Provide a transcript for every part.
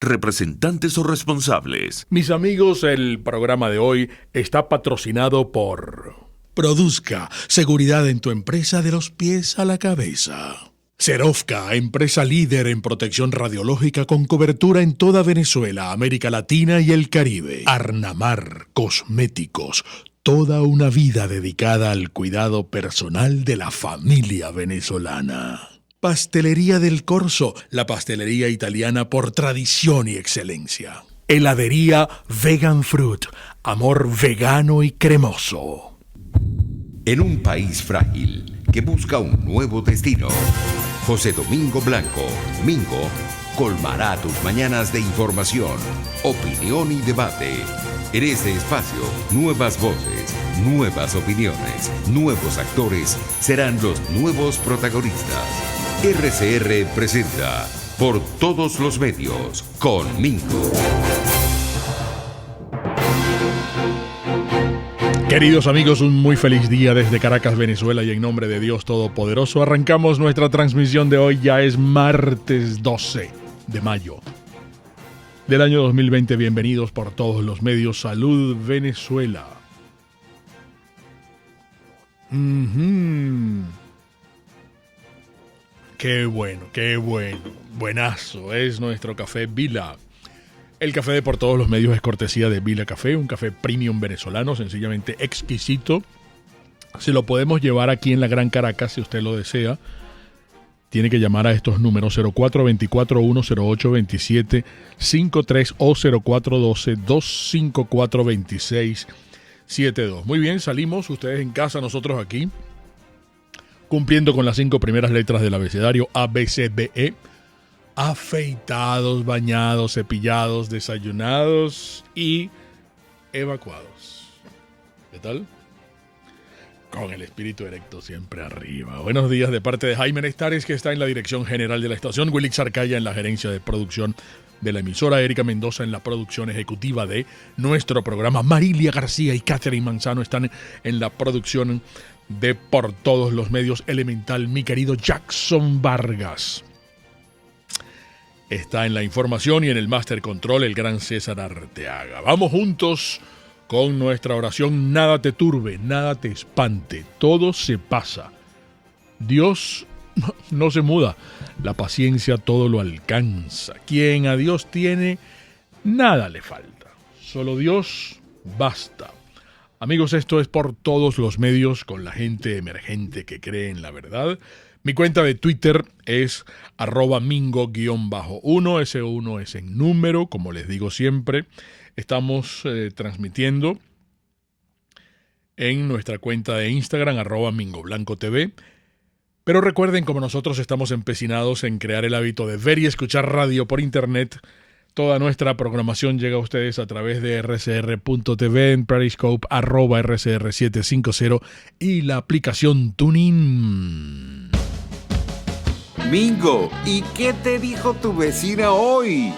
representantes o responsables. Mis amigos, el programa de hoy está patrocinado por Produzca, seguridad en tu empresa de los pies a la cabeza. Serovka, empresa líder en protección radiológica con cobertura en toda Venezuela, América Latina y el Caribe. Arnamar, cosméticos, toda una vida dedicada al cuidado personal de la familia venezolana. Pastelería del Corso, la pastelería italiana por tradición y excelencia. Heladería Vegan Fruit, amor vegano y cremoso. En un país frágil que busca un nuevo destino, José Domingo Blanco, Mingo, colmará tus mañanas de información, opinión y debate. En este espacio, nuevas voces, nuevas opiniones, nuevos actores serán los nuevos protagonistas. RCR presenta Por Todos los Medios con Mingo. Queridos amigos, un muy feliz día desde Caracas, Venezuela, y en nombre de Dios Todopoderoso arrancamos nuestra transmisión de hoy. Ya es martes 12 de mayo del año 2020. Bienvenidos por todos los medios. Salud, Venezuela. Qué bueno, qué bueno. Buenazo es nuestro café Vila. El café de por todos los medios es cortesía de Vila Café, un café premium venezolano, sencillamente exquisito. Se lo podemos llevar aquí en la Gran Caracas si usted lo desea. Tiene que llamar a estos números 0424-108-2753 o 0412-254-2672. Muy bien, salimos, ustedes en casa, nosotros aquí, cumpliendo con las 5 primeras letras del abecedario A, B, C, D, E. Afeitados, bañados, cepillados, desayunados y evacuados. ¿Qué tal? Con el espíritu erecto siempre arriba. Buenos días de parte de Jaime Nestares, que está en la dirección general de la estación, Wilix Arcaya en la gerencia de producción de la emisora, Erika Mendoza en la producción ejecutiva de nuestro programa, Marilia García y Catherine Manzano están en la producción de Por Todos los Medios Elemental. Mi querido Jackson Vargas está en la información y en el Master Control el gran César Arteaga. Vamos juntos con nuestra oración. Nada te turbe, nada te espante, todo se pasa. Dios no se muda, la paciencia todo lo alcanza. Quien a Dios tiene, nada le falta. Solo Dios basta. Amigos, esto es Por Todos los Medios con la gente emergente que cree en la verdad. Mi cuenta de Twitter es @mingo_1, ese 1 es en número, como les digo siempre. Estamos transmitiendo en nuestra cuenta de Instagram, @MingoBlancoTV. Pero recuerden, como nosotros estamos empecinados en crear el hábito de ver y escuchar radio por internet, toda nuestra programación llega a ustedes a través de rcr.tv, en Periscope, @RCR750 y la aplicación TuneIn. Mingo, ¿y qué te dijo tu vecina hoy?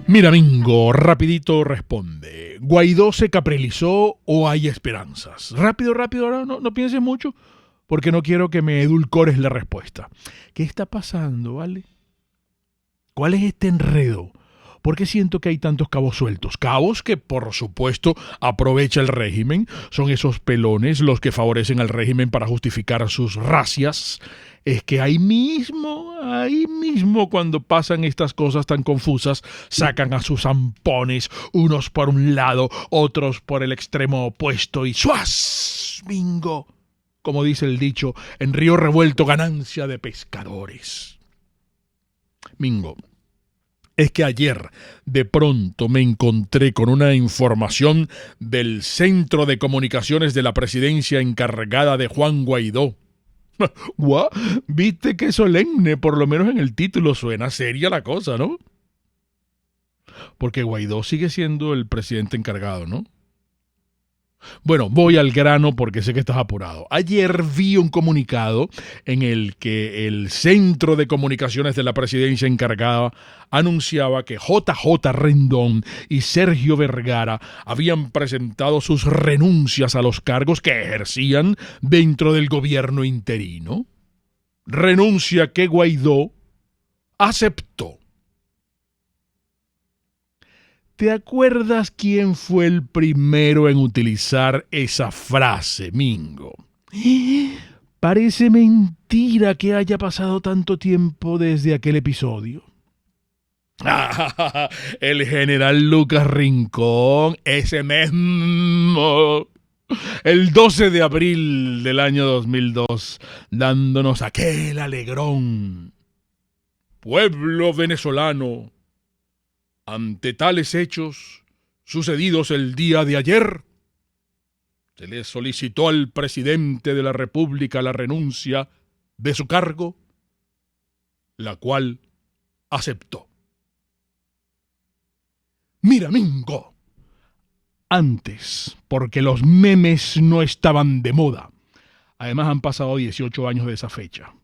Mira, Mingo, rapidito responde. ¿Guaidó se caprilizó o hay esperanzas? Rápido, ahora no pienses mucho, porque no quiero que me edulcores la respuesta. ¿Qué está pasando, vale? ¿Cuál es este enredo? ¿Por qué siento que hay tantos cabos sueltos? Cabos que, por supuesto, aprovecha el régimen. Son esos pelones los que favorecen al régimen para justificar sus racias. Es que ahí mismo, cuando pasan estas cosas tan confusas, sacan a sus zampones, unos por un lado, otros por el extremo opuesto y ¡suas! Bingo. Como dice el dicho, en río revuelto ganancia de pescadores. Mingo. Es que ayer de pronto me encontré con una información del Centro de Comunicaciones de la Presidencia encargada de Juan Guaidó. ¡Guau! ¿Viste qué solemne? Por lo menos en el título suena seria la cosa, ¿no? Porque Guaidó sigue siendo el presidente encargado, ¿no? Bueno, voy al grano porque sé que estás apurado. Ayer vi un comunicado en el que el Centro de Comunicaciones de la Presidencia encargada anunciaba que JJ Rendón y Sergio Vergara habían presentado sus renuncias a los cargos que ejercían dentro del gobierno interino. Renuncia que Guaidó aceptó. ¿Te acuerdas quién fue el primero en utilizar esa frase, Mingo? Parece mentira que haya pasado tanto tiempo desde aquel episodio. El general Lucas Rincón, ese mismo, el 12 de abril del año 2002, dándonos aquel alegrón. Pueblo venezolano, ante tales hechos sucedidos el día de ayer, se le solicitó al presidente de la República la renuncia de su cargo, la cual aceptó. Mira, Mingo, antes, porque los memes no estaban de moda. Además han pasado 18 años de esa fecha.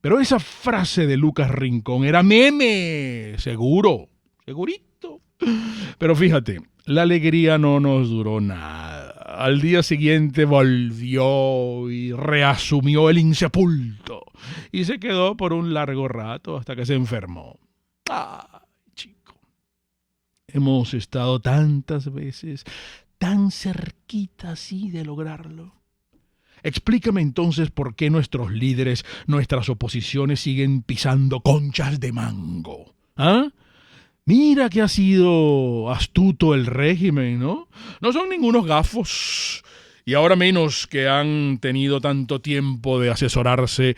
Pero esa frase de Lucas Rincón era meme, seguro, segurito. Pero fíjate, la alegría no nos duró nada. Al día siguiente volvió y reasumió el insepulto. Y se quedó por un largo rato hasta que se enfermó. ¡Ah, chico! Hemos estado tantas veces tan cerquita así de lograrlo. Explícame entonces por qué nuestros líderes, nuestras oposiciones siguen pisando conchas de mango. ¿Ah? Mira que ha sido astuto el régimen, ¿no? No son ningunos gafos. Y ahora menos que han tenido tanto tiempo de asesorarse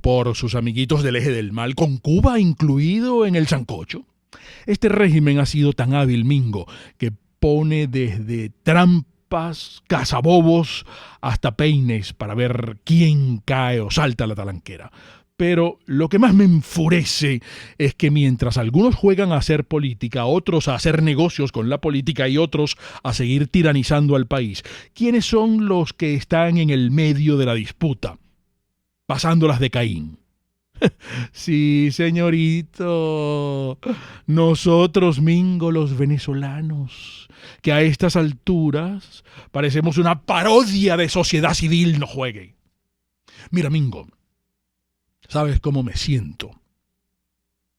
por sus amiguitos del eje del mal, con Cuba incluido en el sancocho. Este régimen ha sido tan hábil, Mingo, que pone desde trampas, cazabobos, hasta peines para ver quién cae o salta a la talanquera. Pero lo que más me enfurece es que mientras algunos juegan a hacer política, otros a hacer negocios con la política y otros a seguir tiranizando al país, ¿quiénes son los que están en el medio de la disputa, pasándolas de Caín? Sí, señorito, nosotros, Mingo, los venezolanos, que a estas alturas parecemos una parodia de sociedad civil, no juegue. Mira, Mingo, ¿sabes cómo me siento?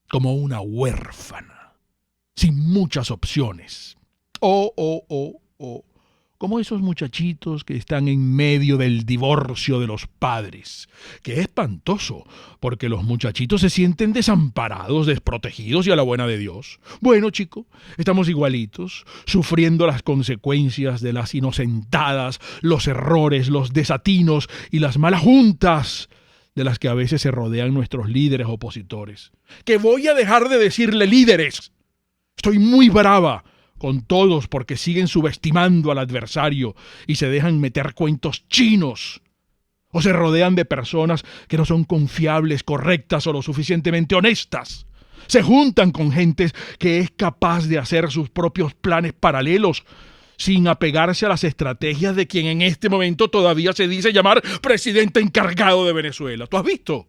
Como una huérfana, sin muchas opciones. Como esos muchachitos que están en medio del divorcio de los padres, que es espantoso, porque los muchachitos se sienten desamparados, desprotegidos y a la buena de Dios. Bueno, chico, estamos igualitos, sufriendo las consecuencias de las inocentadas, los errores, los desatinos y las malas juntas de las que a veces se rodean nuestros líderes opositores. Que voy a dejar de decirle líderes. Estoy muy brava con todos porque siguen subestimando al adversario y se dejan meter cuentos chinos. O se rodean de personas que no son confiables, correctas o lo suficientemente honestas. Se juntan con gentes que es capaz de hacer sus propios planes paralelos sin apegarse a las estrategias de quien en este momento todavía se dice llamar presidente encargado de Venezuela. ¿Tú has visto?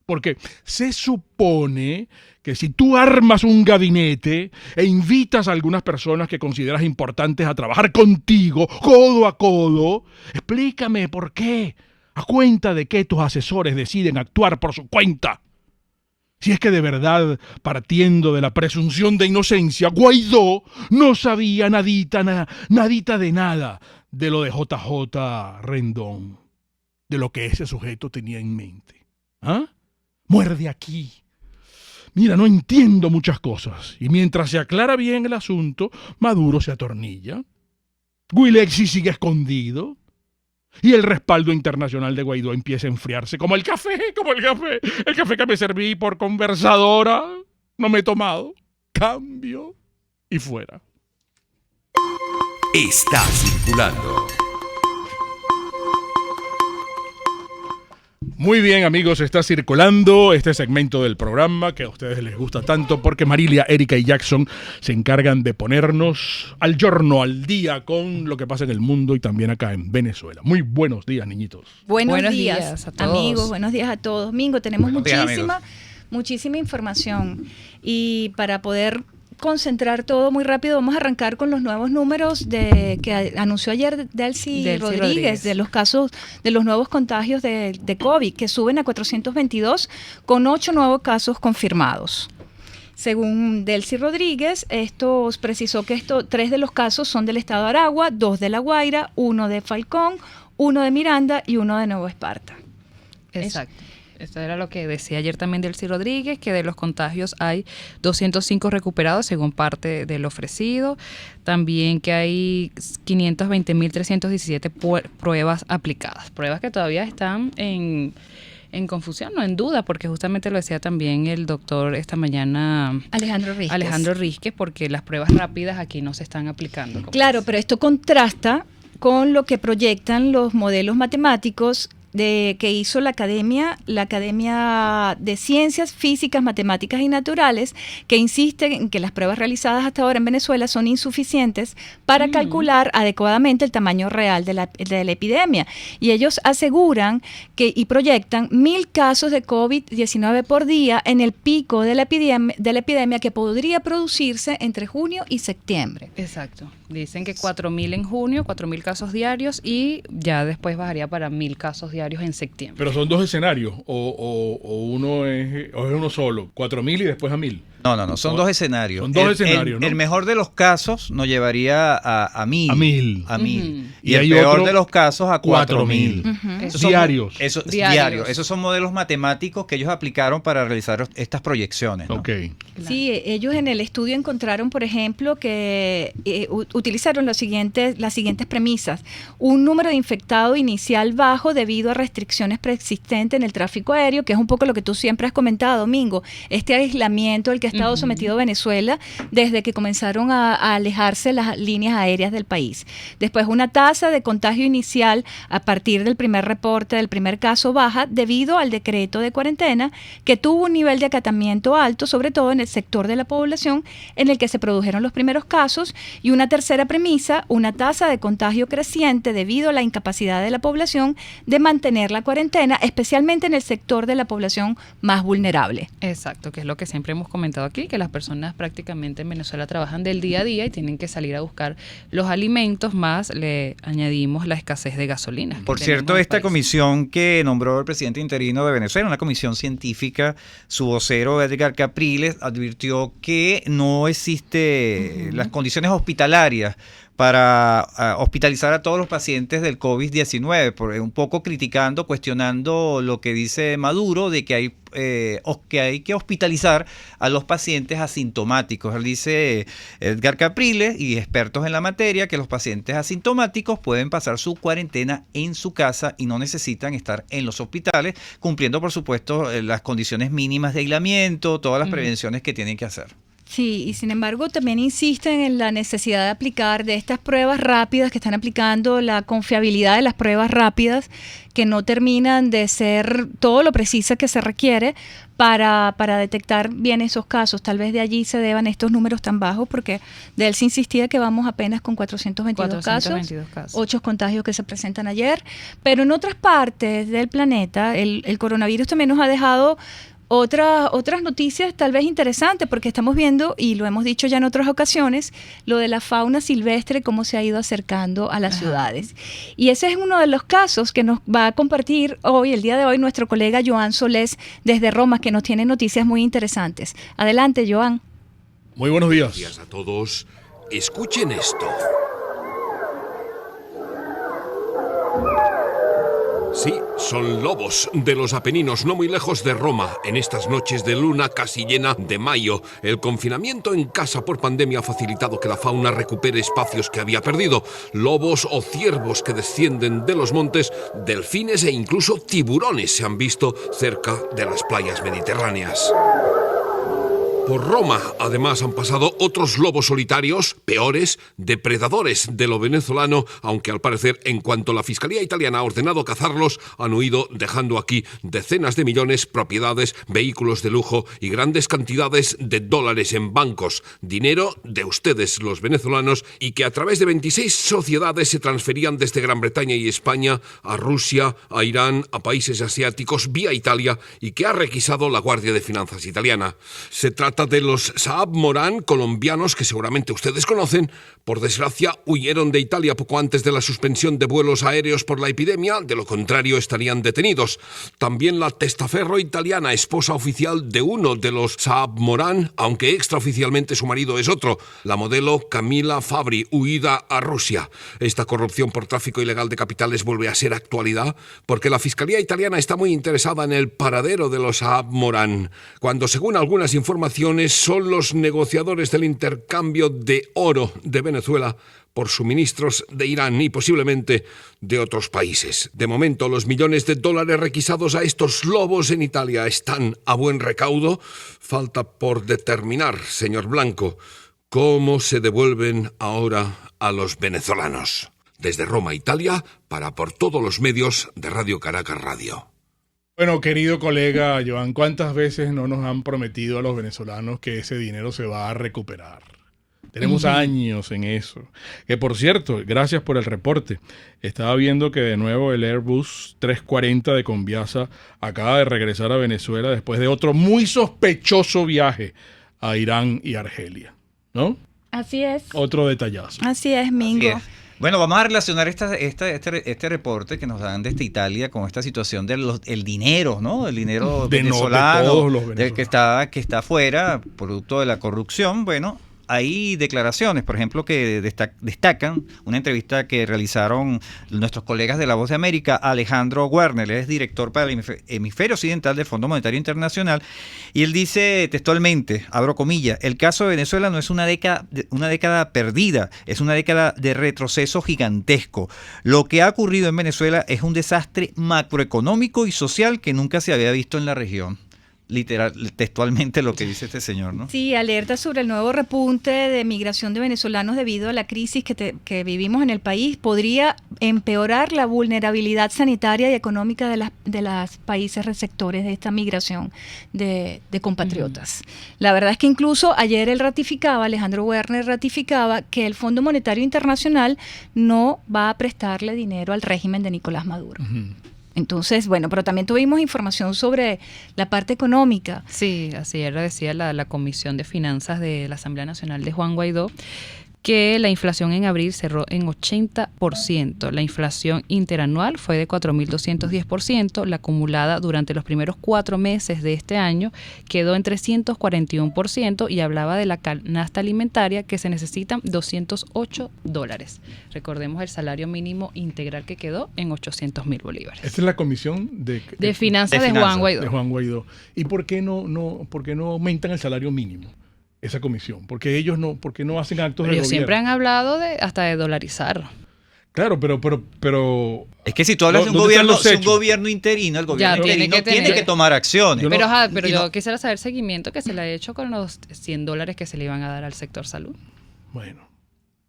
Porque se supone que si tú armas un gabinete e invitas a algunas personas que consideras importantes a trabajar contigo, codo a codo, explícame por qué, a cuenta de qué tus asesores deciden actuar por su cuenta. Si es que de verdad, partiendo de la presunción de inocencia, Guaidó no sabía nadita de nada de lo de JJ Rendón, de lo que ese sujeto tenía en mente. ¿Ah? Muerde aquí. Mira, no entiendo muchas cosas. Y mientras se aclara bien el asunto, Maduro se atornilla. Guilexi sigue escondido. Y el respaldo internacional de Guaidó empieza a enfriarse como el café. El café que me serví por conversadora. No me he tomado. Cambio y fuera. Está circulando. Muy bien, amigos, está circulando este segmento del programa que a ustedes les gusta tanto porque Marilia, Erika y Jackson se encargan de ponernos al giorno, al día con lo que pasa en el mundo y también acá en Venezuela. Muy buenos días, niñitos. Buenos días a todos. Amigos, buenos días a todos. Mingo, tenemos muchísima información y para poder concentrar todo muy rápido, vamos a arrancar con los nuevos números que anunció ayer Delcy Rodríguez, de los casos, de los nuevos contagios de COVID, que suben a 422 con 8 nuevos casos confirmados. Según Delcy Rodríguez, esto precisó que 3 de los casos son del estado de Aragua, 2 de La Guaira, 1 de Falcón, 1 de Miranda y 1 de Nueva Esparta. Exacto. Esto era lo que decía ayer también Delcy Rodríguez, que de los contagios hay 205 recuperados según parte del ofrecido. También que hay 520.317 pruebas aplicadas. Pruebas que todavía están en confusión, no en duda, porque justamente lo decía también el doctor esta mañana Alejandro Rizquez, porque las pruebas rápidas aquí no se están aplicando. Claro, pero esto contrasta con lo que proyectan los modelos matemáticos que hizo la Academia de Ciencias Físicas, Matemáticas y Naturales, que insiste en que las pruebas realizadas hasta ahora en Venezuela son insuficientes para calcular adecuadamente el tamaño real de la epidemia. Y ellos aseguran y proyectan 1.000 casos de COVID-19 por día en el pico de la epidemia que podría producirse entre junio y septiembre. Exacto. Dicen que 4.000 en junio, 4.000 casos diarios, y ya después bajaría para 1.000 casos diarios en septiembre. Pero son 2 escenarios, o uno es uno solo, 4.000 y después a 1.000. No, son 2 escenarios. Son 2 escenarios, ¿no? El mejor de los casos nos llevaría a 1.000. A 1.000. A 1.000. Uh-huh. Y el peor de los casos a 4.000. Uh-huh. Diarios. Diarios. Esos son modelos matemáticos que ellos aplicaron para realizar estas proyecciones, ¿no? Ok. Sí, ellos en el estudio encontraron, por ejemplo, que utilizaron las siguientes premisas. Un número de infectados inicial bajo debido a restricciones preexistentes en el tráfico aéreo, que es un poco lo que tú siempre has comentado, Domingo. Este aislamiento al que ha estado sometido Venezuela desde que comenzaron a alejarse las líneas aéreas del país. Después, una tasa de contagio inicial a partir del primer reporte del primer caso baja debido al decreto de cuarentena, que tuvo un nivel de acatamiento alto, sobre todo en el sector de la población en el que se produjeron los primeros casos. Y una tercera premisa, una tasa de contagio creciente debido a la incapacidad de la población de mantener la cuarentena, especialmente en el sector de la población más vulnerable. Exacto, que es lo que siempre hemos comentado aquí, que las personas prácticamente en Venezuela trabajan del día a día y tienen que salir a buscar los alimentos, más le añadimos la escasez de gasolina. Por cierto, esta comisión que nombró el presidente interino de Venezuela, una comisión científica, su vocero Edgar Capriles advirtió que no existe las condiciones hospitalarias para hospitalizar a todos los pacientes del COVID-19, un poco criticando, cuestionando lo que dice Maduro de que hay que hospitalizar a los pacientes asintomáticos. Él dice, Edgar Capriles y expertos en la materia, que los pacientes asintomáticos pueden pasar su cuarentena en su casa y no necesitan estar en los hospitales, cumpliendo por supuesto las condiciones mínimas de aislamiento, todas las prevenciones que tienen que hacer. Sí, y sin embargo también insisten en la necesidad de aplicar de estas pruebas rápidas que están aplicando, la confiabilidad de las pruebas rápidas, que no terminan de ser todo lo precisa que se requiere para detectar bien esos casos. Tal vez de allí se deban estos números tan bajos, porque de él se insistía que vamos apenas con 422 casos, 8 contagios que se presentan ayer, pero en otras partes del planeta el coronavirus también nos ha dejado otras noticias tal vez interesantes, porque estamos viendo, y lo hemos dicho ya en otras ocasiones, lo de la fauna silvestre, cómo se ha ido acercando a las ciudades. Y ese es uno de los casos que nos va a compartir hoy, el día de hoy, nuestro colega Joan Solés desde Roma, que nos tiene noticias muy interesantes. Adelante, Joan. Muy buenos días. Buenos días a todos. Escuchen esto. Sí, son lobos de los Apeninos, no muy lejos de Roma. En estas noches de luna casi llena de mayo, el confinamiento en casa por pandemia ha facilitado que la fauna recupere espacios que había perdido. Lobos o ciervos que descienden de los montes, delfines e incluso tiburones se han visto cerca de las playas mediterráneas. Por Roma, además, han pasado otros lobos solitarios, peores, depredadores de lo venezolano, aunque al parecer, en cuanto la Fiscalía italiana ha ordenado cazarlos, han huido dejando aquí decenas de millones, propiedades, vehículos de lujo y grandes cantidades de dólares en bancos. Dinero de ustedes, los venezolanos, y que a través de 26 sociedades se transferían desde Gran Bretaña y España a Rusia, a Irán, a países asiáticos, vía Italia, y que ha requisado la Guardia de Finanzas italiana. Se trata trata de los Saab Morán colombianos que seguramente ustedes conocen. Por desgracia, huyeron de Italia poco antes de la suspensión de vuelos aéreos por la epidemia, de lo contrario estarían detenidos. También la testaferro italiana, esposa oficial de uno de los Saab Morán, aunque extraoficialmente su marido es otro, la modelo Camila Fabri, huida a Rusia. Esta corrupción por tráfico ilegal de capitales vuelve a ser actualidad porque la Fiscalía italiana está muy interesada en el paradero de los Saab Morán, cuando según algunas informaciones son los negociadores del intercambio de oro de Venezuela por suministros de Irán y posiblemente de otros países. De momento, los millones de dólares requisados a estos lobos en Italia están a buen recaudo. Falta por determinar, señor Blanco, cómo se devuelven ahora a los venezolanos. Desde Roma, Italia, para por todos los medios de Radio Caracas Radio. Bueno, querido colega Joan, ¿cuántas veces no nos han prometido a los venezolanos que ese dinero se va a recuperar? Tenemos años en eso. Que por cierto, gracias por el reporte. Estaba viendo que de nuevo el Airbus 340 de Conviasa acaba de regresar a Venezuela después de otro muy sospechoso viaje a Irán y Argelia, ¿no? Así es. Otro detallazo. Así es, Mingo. Así es. Bueno, vamos a relacionar este reporte que nos dan desde Italia con esta situación del dinero, ¿no? El dinero venezolano, de todos los venezolanos. que está afuera, producto de la corrupción. Bueno, hay declaraciones, por ejemplo, que destacan una entrevista que realizaron nuestros colegas de La Voz de América. Alejandro Werner, él es director para el hemisferio occidental del Fondo Monetario Internacional, y él dice textualmente, abro comillas, el caso de Venezuela no es una década perdida, es una década de retroceso gigantesco. Lo que ha ocurrido en Venezuela es un desastre macroeconómico y social que nunca se había visto en la región. Literal, textualmente lo que dice este señor, ¿no? Sí, alerta sobre el nuevo repunte de migración de venezolanos debido a la crisis que vivimos en el país. Podría empeorar la vulnerabilidad sanitaria y económica de los países receptores de esta migración de compatriotas. La verdad es que incluso ayer Alejandro Werner ratificaba que el Fondo Monetario Internacional no va a prestarle dinero al régimen de Nicolás Maduro. Entonces, bueno, pero también tuvimos información sobre la parte económica. Sí, así era, decía la Comisión de Finanzas de la Asamblea Nacional de Juan Guaidó, que la inflación en abril cerró en 80%. La inflación interanual fue de 4.210%. La acumulada durante los primeros 4 meses de este año quedó en 341% y hablaba de la canasta alimentaria que se necesitan $208. Recordemos el salario mínimo integral que quedó en 800.000 bolívares. Esta es la comisión de finanzas de Juan Guaidó. De Juan Guaidó. ¿Y por qué no aumentan el salario mínimo? Esa comisión, porque no hacen actos de gobierno. Ellos siempre han hablado hasta de dolarizar. Claro, pero es que si tú hablas de un gobierno interino, el gobierno interino tiene que tomar acciones. Pero yo quisiera saber el seguimiento que se le ha hecho con los $100 que se le iban a dar al sector salud. Bueno.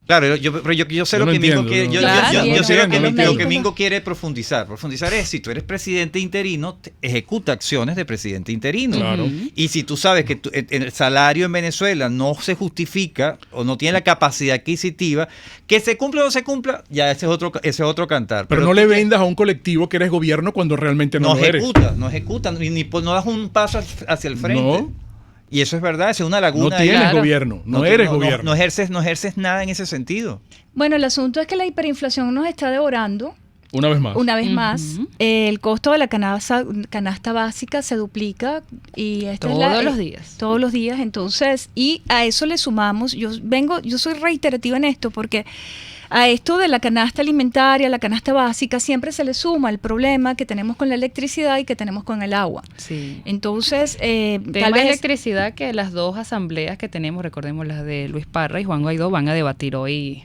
Claro, yo sé lo que Mingo quiere. Yo sé lo que Mingo quiere profundizar. Profundizar es, si tú eres presidente interino, ejecuta acciones de presidente interino. Claro. Y si tú sabes que el salario en Venezuela no se justifica o no tiene la capacidad adquisitiva, que se cumpla o no se cumpla, ya ese es otro cantar. Pero no le vendas a un colectivo que eres gobierno cuando realmente no lo eres. No ejecuta, no das un paso hacia el frente. No. Y eso es verdad, es una laguna. No tienes gobierno, no eres gobierno. No ejerces nada en ese sentido. Bueno, el asunto es que la hiperinflación nos está devorando. Una vez más. El costo de la canasta básica se duplica y todos los días. Todos los días, entonces, y a eso le sumamos, yo soy reiterativa en esto porque a esto de la canasta alimentaria, la canasta básica, siempre se le suma el problema que tenemos con la electricidad y que tenemos con el agua. Sí. Entonces, tal vez electricidad que las dos asambleas que tenemos, recordemos las de Luis Parra y Juan Guaidó, van a debatir hoy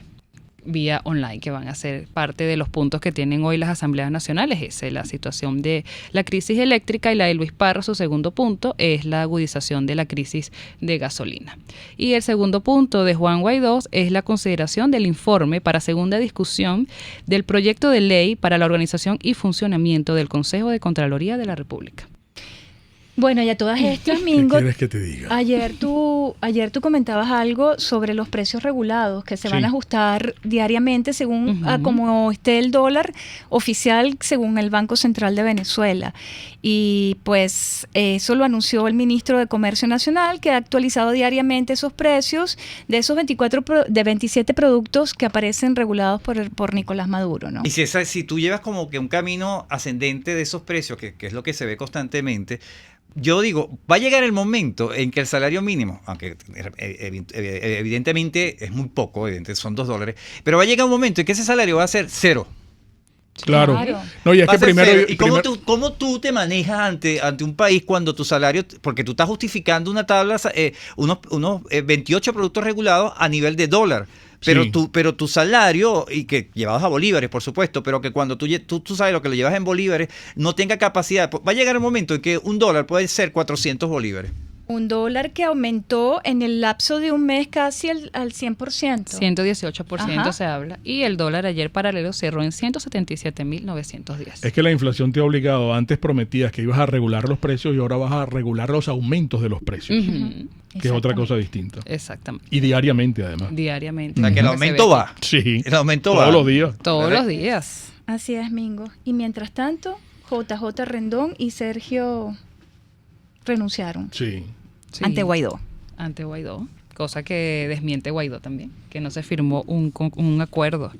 vía online, que van a ser parte de los puntos que tienen hoy las asambleas nacionales. Es la situación de la crisis eléctrica, y la de Luis Parra, su segundo punto, es la agudización de la crisis de gasolina. Y el segundo punto de Juan Guaidó es la consideración del informe para segunda discusión del proyecto de ley para la organización y funcionamiento del Consejo de Contraloría de la República. Bueno, y a todas estas, ¿Qué Mingo, quieres que te diga? ayer tú comentabas algo sobre los precios regulados que se van a ajustar diariamente según a como esté el dólar oficial según el Banco Central de Venezuela. Y pues eso lo anunció el ministro de Comercio Nacional, que ha actualizado diariamente esos precios de esos 27 productos que aparecen regulados por Nicolás Maduro, ¿no? Y si tú llevas como que un camino ascendente de esos precios, que es lo que se ve constantemente, yo digo, va a llegar el momento en que el salario mínimo, aunque evidentemente es muy poco, son $2, pero va a llegar un momento en que ese salario va a ser cero. Claro. Claro. No, y es Va a que ser primero... cero. ¿Y cómo tú te manejas ante un país cuando tu salario, porque tú estás justificando una tabla, unos 28 productos regulados a nivel de dólar? Pero, Sí. pero tu salario, y que llevados a bolívares, por supuesto, pero que cuando tú sabes lo que lo llevas en bolívares, no tenga capacidad. Va a llegar el momento en que $1 puede ser 400 bolívares. Un dólar que aumentó en el lapso de un mes casi al 100%. 118% Ajá. se habla. Y el dólar ayer paralelo cerró en 177.910. Es que la inflación te ha obligado. Antes prometías que ibas a regular los precios y ahora vas a regular los aumentos de los precios, Ujú. que es otra cosa distinta. Exactamente. Y diariamente, además. Diariamente. O sea, que el Lo se aumento ve va. Sí. El aumento Todos va. los días. todos ¿Verdad? los días. Así es, Mingo. Y mientras tanto, JJ Rendón y Sergio renunciaron Sí. Sí. ante Guaidó. Ante Guaidó. Cosa que desmiente Guaidó también, que no se firmó un acuerdo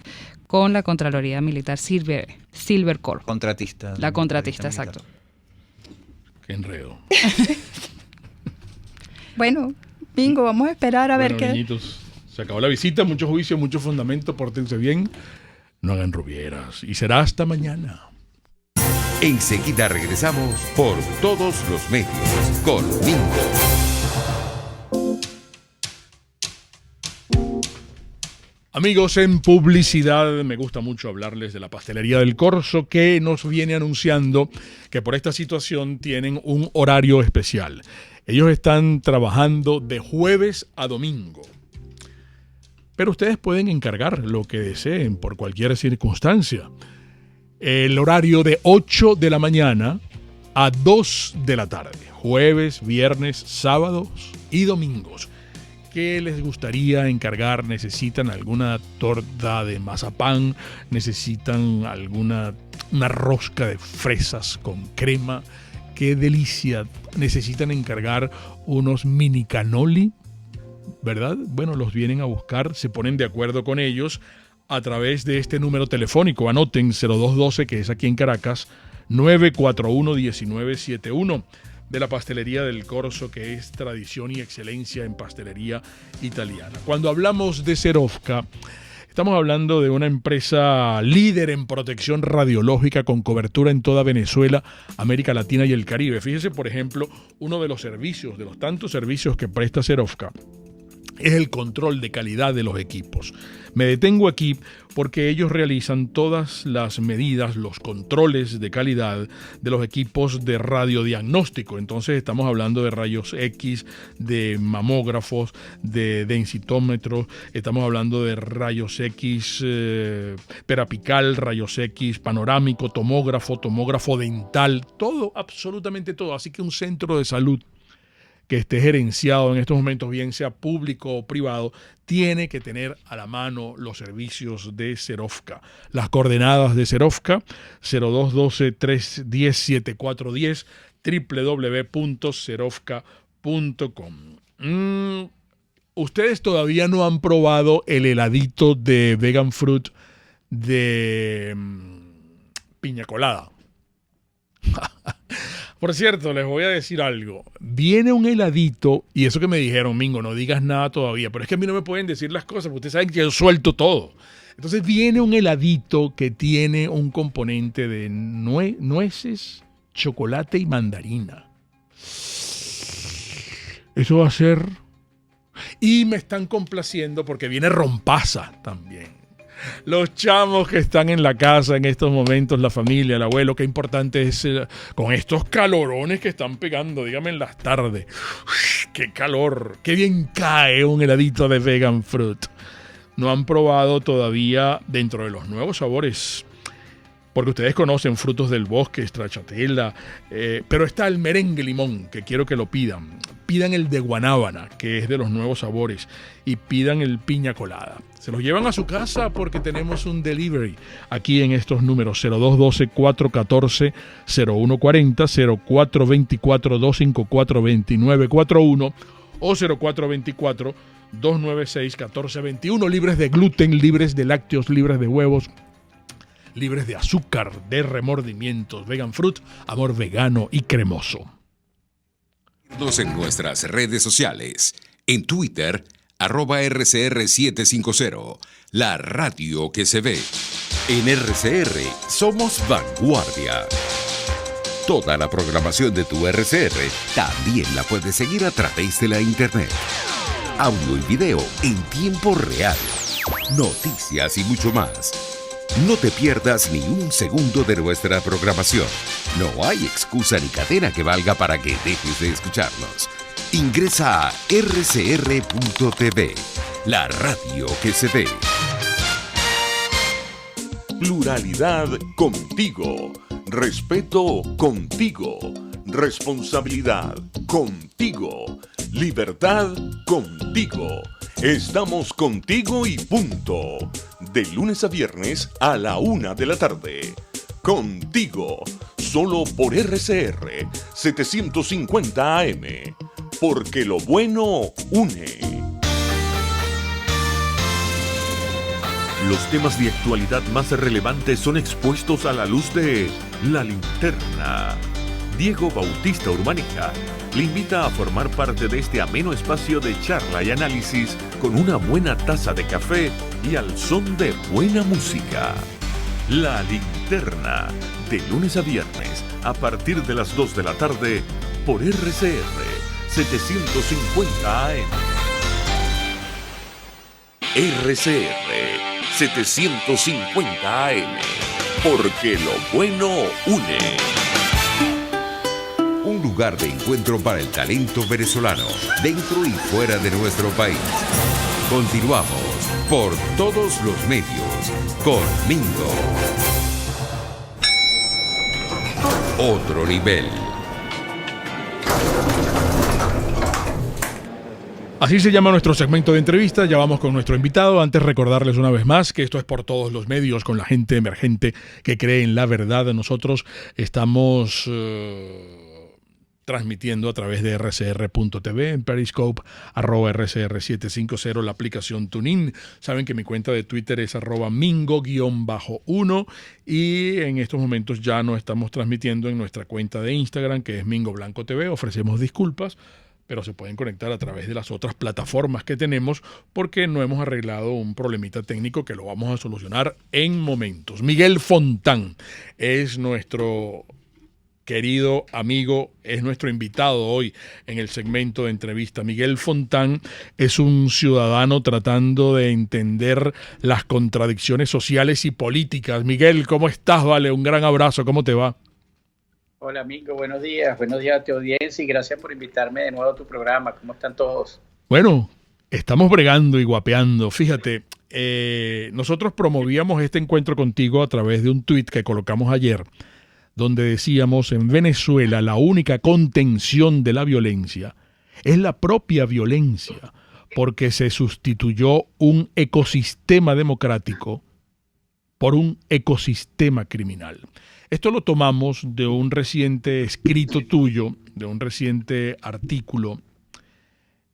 con la Contraloría Militar Silver Corp. Contratista. La contratista, militar. exacto. Qué enredo. Bueno, Mingo, vamos a esperar a ver Bueno, qué... niñitos, se acabó la visita. Mucho juicio, mucho fundamento. Pórtense bien. No hagan rubieras. Y será hasta mañana. Enseguida regresamos por todos los medios con Mingo. Amigos, en publicidad me gusta mucho hablarles de la Pastelería del Corso, que nos viene anunciando que por esta situación tienen un horario especial. Ellos están trabajando de jueves a domingo. Pero ustedes pueden encargar lo que deseen por cualquier circunstancia. El horario de 8 de la mañana a 2 de la tarde. Jueves, viernes, sábados y domingos. ¿Qué les gustaría encargar? ¿Necesitan alguna torta de mazapán? ¿Necesitan una rosca de fresas con crema? ¡Qué delicia! ¿Necesitan encargar unos mini cannoli? ¿Verdad? Bueno, los vienen a buscar, se ponen de acuerdo con ellos a través de este número telefónico. Anoten 0212, que es aquí en Caracas, 941-1971. De la Pastelería del Corso, que es tradición y excelencia en pastelería italiana. Cuando hablamos de Serovka, estamos hablando de una empresa líder en protección radiológica con cobertura en toda Venezuela, América Latina y el Caribe. Fíjese, por ejemplo, uno de los servicios, de los tantos servicios que presta Serovka, es el control de calidad de los equipos. Me detengo aquí porque ellos realizan todas las medidas, los controles de calidad de los equipos de radiodiagnóstico. Entonces estamos hablando de rayos X, de mamógrafos, de densitómetros, estamos hablando de rayos X perapical, rayos X panorámico, tomógrafo dental, todo, absolutamente todo. Así que un centro de salud que esté gerenciado en estos momentos, bien sea público o privado, tiene que tener a la mano los servicios de Serovka. Las coordenadas de Serovka, 0212-310-7410, www.serovka.com. Ustedes todavía no han probado el heladito de vegan fruit de piña colada. Por cierto, les voy a decir algo. Viene un heladito, y eso que me dijeron, Mingo, no digas nada todavía, pero es que a mí no me pueden decir las cosas, porque ustedes saben que yo suelto todo. Entonces viene un heladito que tiene un componente de nueces, chocolate y mandarina. Eso va a ser... Y me están complaciendo porque viene rompaza también. Los chamos que están en la casa en estos momentos, la familia, el abuelo, qué importante es con estos calorones que están pegando, dígame en las tardes. Uf, qué calor, qué bien cae un heladito de vegan fruit. No han probado todavía dentro de los nuevos sabores porque ustedes conocen Frutos del Bosque, stracciatella, pero está el merengue limón, que quiero que lo pidan. Pidan el de guanábana, que es de los nuevos sabores, y pidan el piña colada. Se los llevan a su casa porque tenemos un delivery aquí en estos números: 0212-414-0140, 0424-254-2941 o 0424-296-1421. Libres de gluten, libres de lácteos, libres de huevos, libres de azúcar, de remordimientos. Vegan Fruit, amor vegano y cremoso. En nuestras redes sociales, en Twitter, @RCR750, la radio que se ve. En RCR somos vanguardia. Toda la programación de tu RCR también la puedes seguir a través de la internet. Audio y video en tiempo real, noticias y mucho más. No te pierdas ni un segundo de nuestra programación. No hay excusa ni cadena que valga para que dejes de escucharnos. Ingresa a rcr.tv, la radio que se ve. Pluralidad contigo. Respeto contigo. Responsabilidad contigo. Libertad contigo. Estamos contigo y punto. De lunes a viernes a la 1 de la tarde. Contigo. Solo por RCR 750 AM. Porque lo bueno une. Los temas de actualidad más relevantes son expuestos a la luz de La Linterna. Diego Bautista Urbanica le invita a formar parte de este ameno espacio de charla y análisis con una buena taza de café y al son de buena música. La Linterna, de lunes a viernes, a partir de las 2 de la tarde, por RCR 750 AM. RCR 750 AM, porque lo bueno une. Un lugar de encuentro para el talento venezolano, dentro y fuera de nuestro país. Continuamos por todos los medios con Mingo. Otro nivel. Así se llama nuestro segmento de entrevista. Ya vamos con nuestro invitado. Antes recordarles una vez más que esto es por todos los medios, con la gente emergente que cree en la verdad. Nosotros estamos transmitiendo a través de rcr.tv, en Periscope, @RCR750, la aplicación TuneIn. Saben que mi cuenta de Twitter es @mingo_1 y en estos momentos ya no estamos transmitiendo en nuestra cuenta de Instagram, que es Mingo Blanco TV. Ofrecemos disculpas, pero se pueden conectar a través de las otras plataformas que tenemos porque no hemos arreglado un problemita técnico que lo vamos a solucionar en momentos. Miguel Fontán es nuestro querido amigo, es nuestro invitado hoy en el segmento de entrevista. Miguel Fontán es un ciudadano tratando de entender las contradicciones sociales y políticas. Miguel, ¿cómo estás? Vale, un gran abrazo, ¿cómo te va? Hola, amigo, buenos días a tu audiencia y gracias por invitarme de nuevo a tu programa. ¿Cómo están todos? Bueno, estamos bregando y guapeando. Fíjate, nosotros promovíamos este encuentro contigo a través de un tuit que colocamos ayer, donde decíamos: en Venezuela la única contención de la violencia es la propia violencia, porque se sustituyó un ecosistema democrático por un ecosistema criminal. Esto lo tomamos de un reciente escrito tuyo, de un reciente artículo,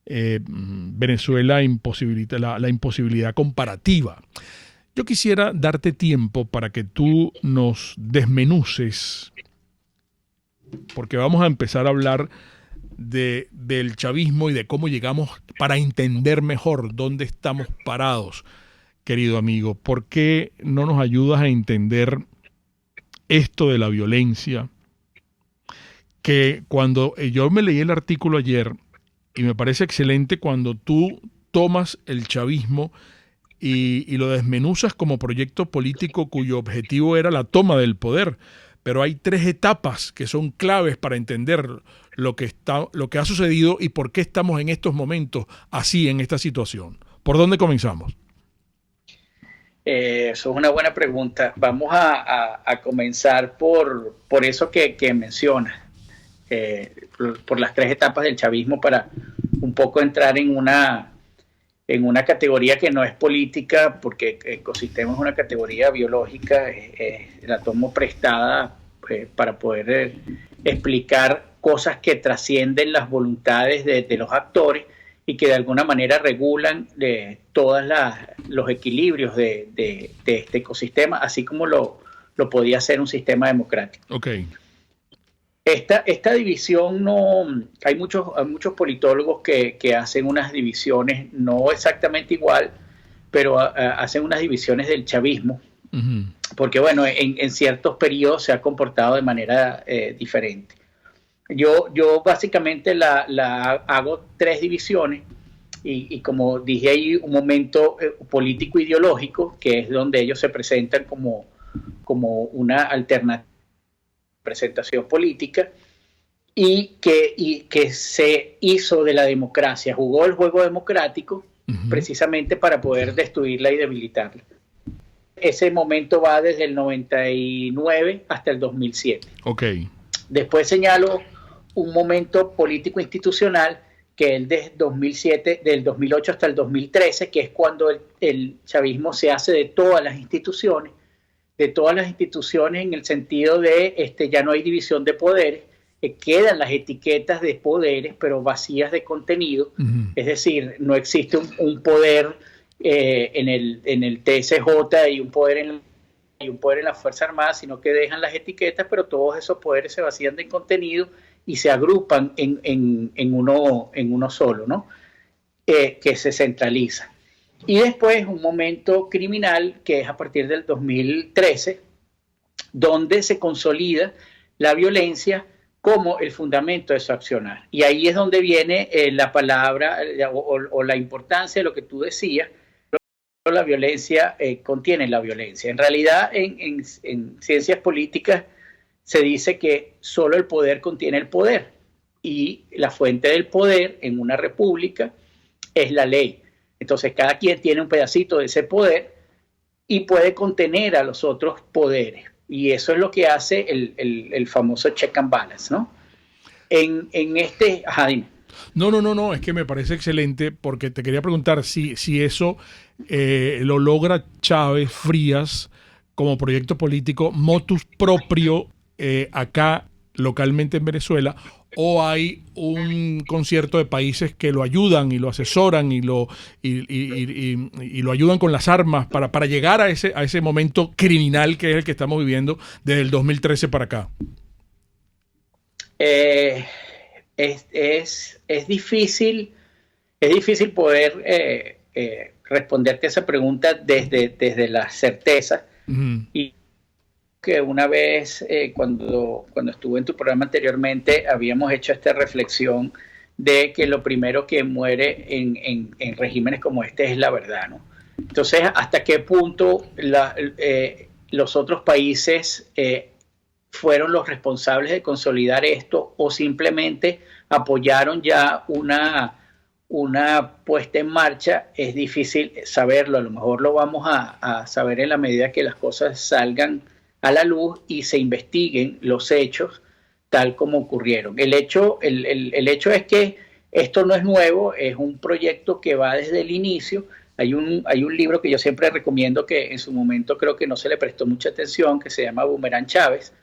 Venezuela la imposibilidad comparativa. Yo quisiera darte tiempo para que tú nos desmenuces, porque vamos a empezar a hablar del chavismo y de cómo llegamos para entender mejor dónde estamos parados, querido amigo. ¿Por qué no nos ayudas a entender esto de la violencia? Que cuando yo me leí el artículo ayer, y me parece excelente cuando tú tomas el chavismo y lo desmenuzas como proyecto político cuyo objetivo era la toma del poder. Pero hay 3 etapas que son claves para entender lo que ha sucedido y por qué estamos en estos momentos así, en esta situación. ¿Por dónde comenzamos? Eso es una buena pregunta. Vamos a comenzar por eso que mencionas, por las 3 etapas del chavismo, para un poco entrar en una categoría que no es política, porque ecosistema es una categoría biológica, la tomo prestada para poder explicar cosas que trascienden las voluntades de los actores y que de alguna manera regulan todos los equilibrios de este ecosistema, así como lo podía hacer un sistema democrático. Okay. Esta división hay muchos politólogos que hacen unas divisiones, no exactamente igual, pero hacen unas divisiones del chavismo, porque bueno, en ciertos periodos se ha comportado de manera diferente. Yo básicamente la hago 3 divisiones y como dije, hay un momento político ideológico, que es donde ellos se presentan como una alternativa presentación política y que se hizo de la democracia, jugó el juego democrático precisamente para poder destruirla y debilitarla. Ese momento va desde el 99 hasta el 2007. Okay. Después señalo un momento político institucional que es del 2007, del 2008 hasta el 2013, que es cuando el chavismo se hace de todas las instituciones en el sentido de ya no hay división de poderes, quedan las etiquetas de poderes, pero vacías de contenido. Es decir, no existe un poder en el TSJ y un poder en la Fuerza Armada, sino que dejan las etiquetas, pero todos esos poderes se vacían de contenido y se agrupan en uno solo, ¿no? Que se centraliza. Y después un momento criminal que es a partir del 2013, donde se consolida la violencia como el fundamento de su accionar. Y ahí es donde viene la palabra o la importancia de lo que tú decías. La violencia contiene la violencia. En realidad, en ciencias políticas se dice que solo el poder contiene el poder, y la fuente del poder en una república es la ley. Entonces cada quien tiene un pedacito de ese poder y puede contener a los otros poderes. Y eso es lo que hace el famoso check and balance, ¿no? Ajá, dime. No, es que me parece excelente, porque te quería preguntar si eso lo logra Chávez Frías como proyecto político, motus proprio acá localmente en Venezuela, o hay un concierto de países que lo ayudan y lo asesoran y lo ayudan con las armas para llegar a ese momento criminal que es el que estamos viviendo desde el 2013 para acá. Es difícil poder responderte a esa pregunta desde la certeza. Y que una vez cuando estuve en tu programa anteriormente habíamos hecho esta reflexión de que lo primero que muere en regímenes como este es la verdad, ¿no? Entonces, ¿hasta qué punto los otros países fueron los responsables de consolidar esto, o simplemente apoyaron ya una puesta en marcha? Es difícil saberlo. A lo mejor lo vamos a saber en la medida que las cosas salgan a la luz y se investiguen los hechos tal como ocurrieron. El hecho es que esto no es nuevo, es un proyecto que va desde el inicio. Hay un libro que yo siempre recomiendo, que en su momento creo que no se le prestó mucha atención, que se llama Boomerang Chávez,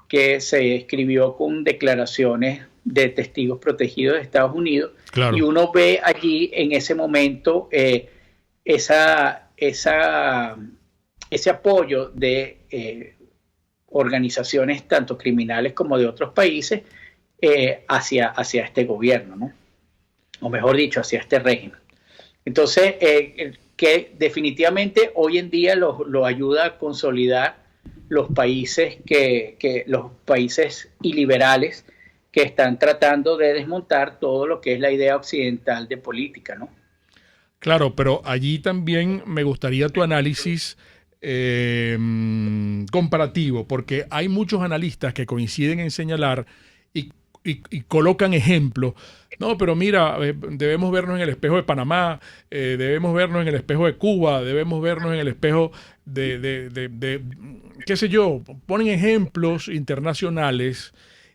que se escribió con declaraciones de testigos protegidos de Estados Unidos. Claro. Y uno ve allí en ese momento ese apoyo de organizaciones tanto criminales como de otros países hacia este gobierno, ¿no? O mejor dicho, hacia este régimen. Entonces, que definitivamente hoy en día lo ayuda a consolidar los países los países iliberales que están tratando de desmontar todo lo que es la idea occidental de política, ¿no? Claro, pero allí también me gustaría tu análisis comparativo, porque hay muchos analistas que coinciden en señalar, y y colocan ejemplos. No, pero mira, debemos vernos en el espejo de Panamá, debemos vernos en el espejo de Cuba, debemos vernos en el espejo de qué sé yo, ponen ejemplos internacionales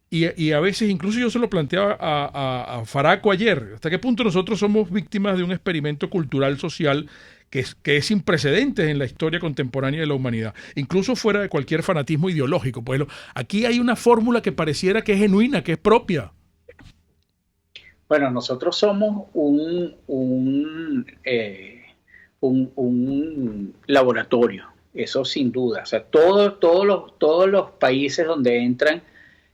y a veces, incluso yo se lo planteaba a Faraco ayer, hasta qué punto nosotros somos víctimas de un experimento cultural social que es sin precedentes en la historia contemporánea de la humanidad, incluso fuera de cualquier fanatismo ideológico. Pues aquí hay una fórmula que pareciera que es genuina, que es propia. Bueno, nosotros somos un laboratorio, eso sin duda. O sea, todos los países donde entran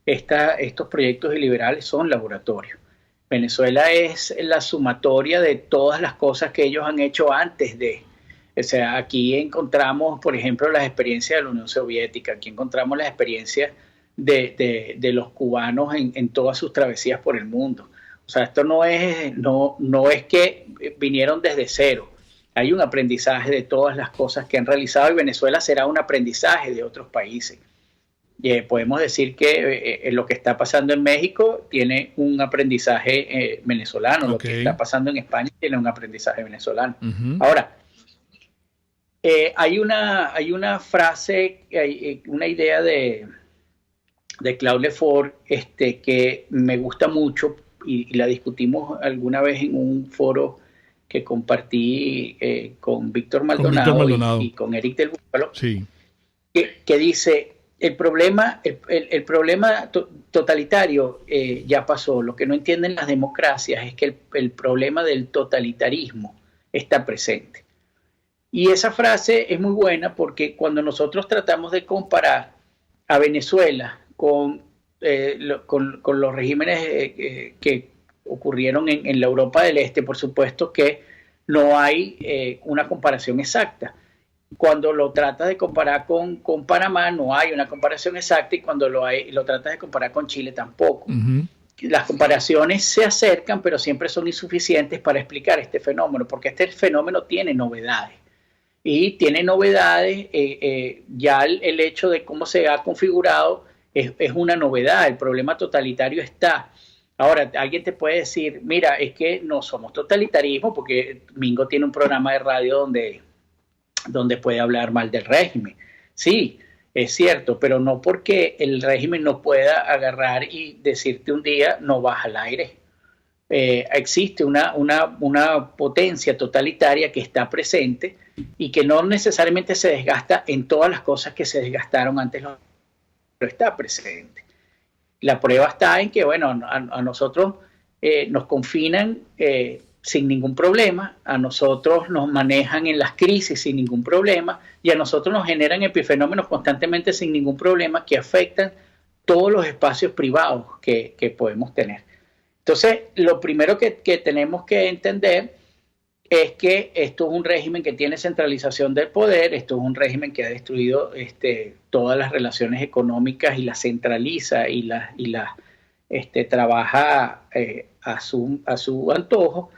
estos proyectos liberales son laboratorios. Venezuela es la sumatoria de todas las cosas que ellos han hecho antes de. O sea, aquí encontramos, por ejemplo, las experiencias de la Unión Soviética, aquí encontramos las experiencias de los cubanos en todas sus travesías por el mundo. O sea, esto no es que vinieron desde cero. Hay un aprendizaje de todas las cosas que han realizado y Venezuela será un aprendizaje de otros países. Podemos decir que lo que está pasando en México tiene un aprendizaje venezolano, lo que está pasando en España tiene un aprendizaje venezolano. Ahora, hay una frase, una idea de Claude Lefort que me gusta mucho y la discutimos alguna vez en un foro que compartí con Víctor Maldonado, y con Eric del Búfalo, sí. que dice, el problema totalitario ya pasó. Lo que no entienden las democracias es que el problema del totalitarismo está presente. Y esa frase es muy buena porque cuando nosotros tratamos de comparar a Venezuela con los regímenes que ocurrieron en la Europa del Este, por supuesto que no hay una comparación exacta. Cuando lo tratas de comparar con Panamá, no hay una comparación exacta, y cuando lo tratas de comparar con Chile, tampoco. Las comparaciones se acercan, pero siempre son insuficientes para explicar este fenómeno, porque este fenómeno tiene novedades. Y tiene novedades, ya el hecho de cómo se ha configurado es una novedad. El problema totalitario está. Ahora, alguien te puede decir, mira, es que no somos totalitarismo, porque Mingo tiene un programa de radio donde puede hablar mal del régimen. Sí, es cierto, pero no porque el régimen no pueda agarrar y decirte un día no vas al aire. Existe una potencia totalitaria que está presente y que no necesariamente se desgasta en todas las cosas que se desgastaron antes, pero está presente. La prueba está en que, bueno, a nosotros nos confinan sin ningún problema, a nosotros nos manejan en las crisis sin ningún problema, y a nosotros nos generan epifenómenos constantemente sin ningún problema que afectan todos los espacios privados que podemos tener. Entonces, lo primero que tenemos que entender es que esto es un régimen que tiene centralización del poder, esto es un régimen que ha destruido todas las relaciones económicas y las centraliza y las trabaja a su antojo.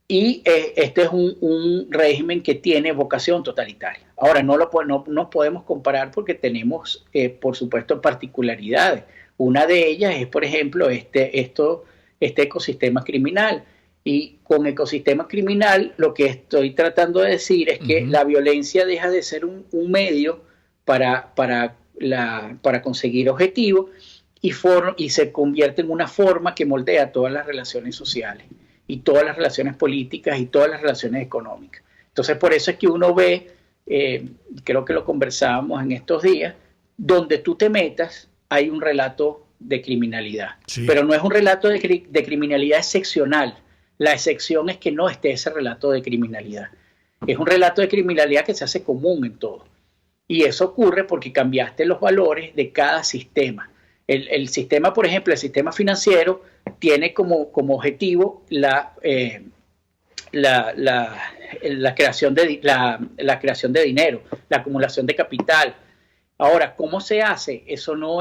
Y este es un régimen que tiene vocación totalitaria. Ahora, no podemos comparar porque tenemos, por supuesto, particularidades. Una de ellas es, por ejemplo, este ecosistema criminal. Y con ecosistema criminal lo que estoy tratando de decir es que la violencia deja de ser un medio para conseguir objetivos y se convierte en una forma que moldea todas las relaciones sociales y todas las relaciones políticas y todas las relaciones económicas. Entonces, por eso es que uno ve, creo que lo conversábamos en estos días, donde tú te metas hay un relato de criminalidad. Sí. Pero no es un relato de criminalidad excepcional. La excepción es que no esté ese relato de criminalidad. Es un relato de criminalidad que se hace común en todo. Y eso ocurre porque cambiaste los valores de cada sistema. El sistema, por ejemplo, el sistema financiero tiene como objetivo la creación de dinero, la acumulación de capital. Ahora, ¿cómo se hace? Eso no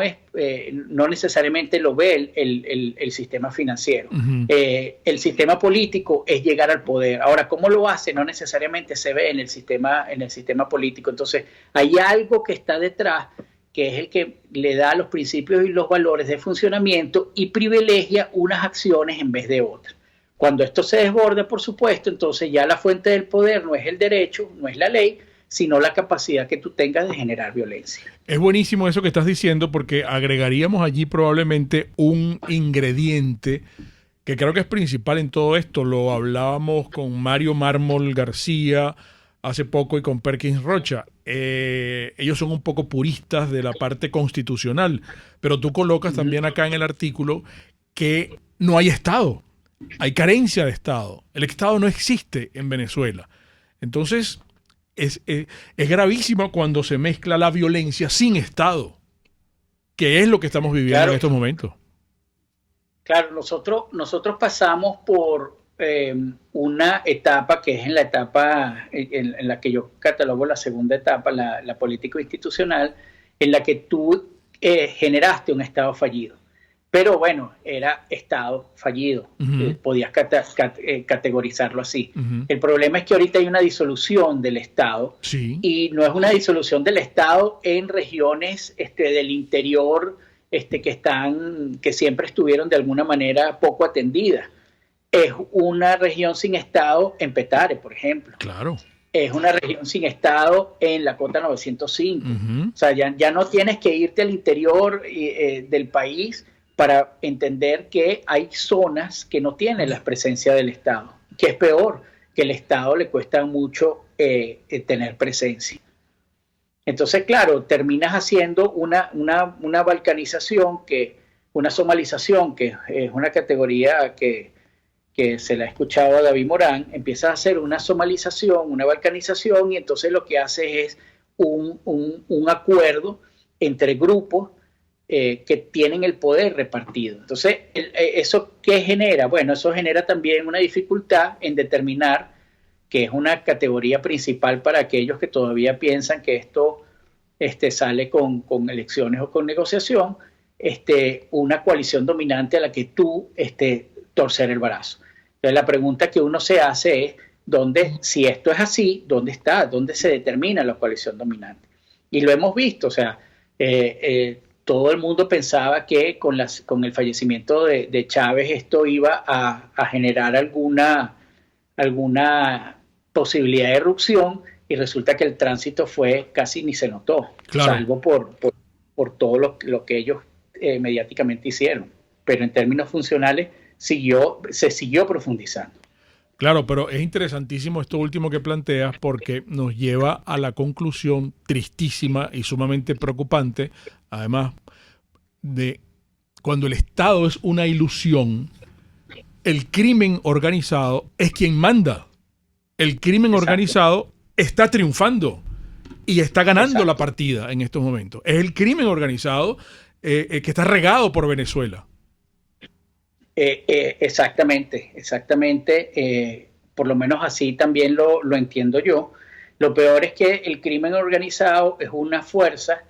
necesariamente lo ve el sistema financiero. El sistema político es llegar al poder. Ahora, ¿cómo lo hace? No necesariamente se ve en el sistema político. Entonces, hay algo que está detrás que es el que le da los principios y los valores de funcionamiento y privilegia unas acciones en vez de otras. Cuando esto se desborda, por supuesto, entonces ya la fuente del poder no es el derecho, no es la ley, sino la capacidad que tú tengas de generar violencia. Es buenísimo eso que estás diciendo, porque agregaríamos allí probablemente un ingrediente que creo que es principal en todo esto. Lo hablábamos con Mario Mármol García hace poco y con Perkins Rocha. Ellos son un poco puristas de la parte constitucional, pero tú colocas también acá en el artículo que no hay Estado, hay carencia de Estado. El Estado no existe en Venezuela. Entonces, es gravísimo cuando se mezcla la violencia sin Estado, que es lo que estamos viviendo en estos momentos. Claro, nosotros pasamos por una etapa que es en la etapa en la que yo catalogo la segunda etapa, la político-institucional, en la que tú generaste un Estado fallido. Pero bueno, era Estado fallido, podías categorizarlo así. El problema es que ahorita hay una disolución del Estado, y no es una disolución del Estado en regiones del interior que siempre estuvieron de alguna manera poco atendidas. Es una región sin Estado en Petare, por ejemplo. Claro. Es una región sin Estado en la Cota 905. O sea, ya no tienes que irte al interior del país para entender que hay zonas que no tienen la presencia del Estado, que es peor, que el Estado le cuesta mucho tener presencia. Entonces, claro, terminas haciendo una balcanización, una somalización, que es una categoría que se la ha escuchado a David Morán. Empiezas a hacer una somalización, una balcanización, y entonces lo que haces es un acuerdo entre grupos que tienen el poder repartido. Entonces, ¿eso qué genera? Bueno, eso genera también una dificultad en determinar, que es una categoría principal para aquellos que todavía piensan que esto sale con elecciones o con negociación, una coalición dominante a la que tú torcer el brazo. Entonces, la pregunta que uno se hace es, si esto es así, ¿dónde está? ¿Dónde se determina la coalición dominante? Y lo hemos visto, o sea, todo el mundo pensaba que con el fallecimiento de Chávez esto iba a generar alguna posibilidad de erupción, y resulta que el tránsito casi ni se notó, claro, salvo por todo lo que ellos mediáticamente hicieron. Pero en términos funcionales se siguió profundizando. Claro, pero es interesantísimo esto último que planteas, porque nos lleva a la conclusión tristísima y sumamente preocupante, además, de cuando el Estado es una ilusión, el crimen organizado es quien manda. El crimen organizado está triunfando y está ganando la partida en estos momentos. Es el crimen organizado que está regado por Venezuela. Exactamente. Por lo menos así también lo entiendo yo. Lo peor es que el crimen organizado es una fuerza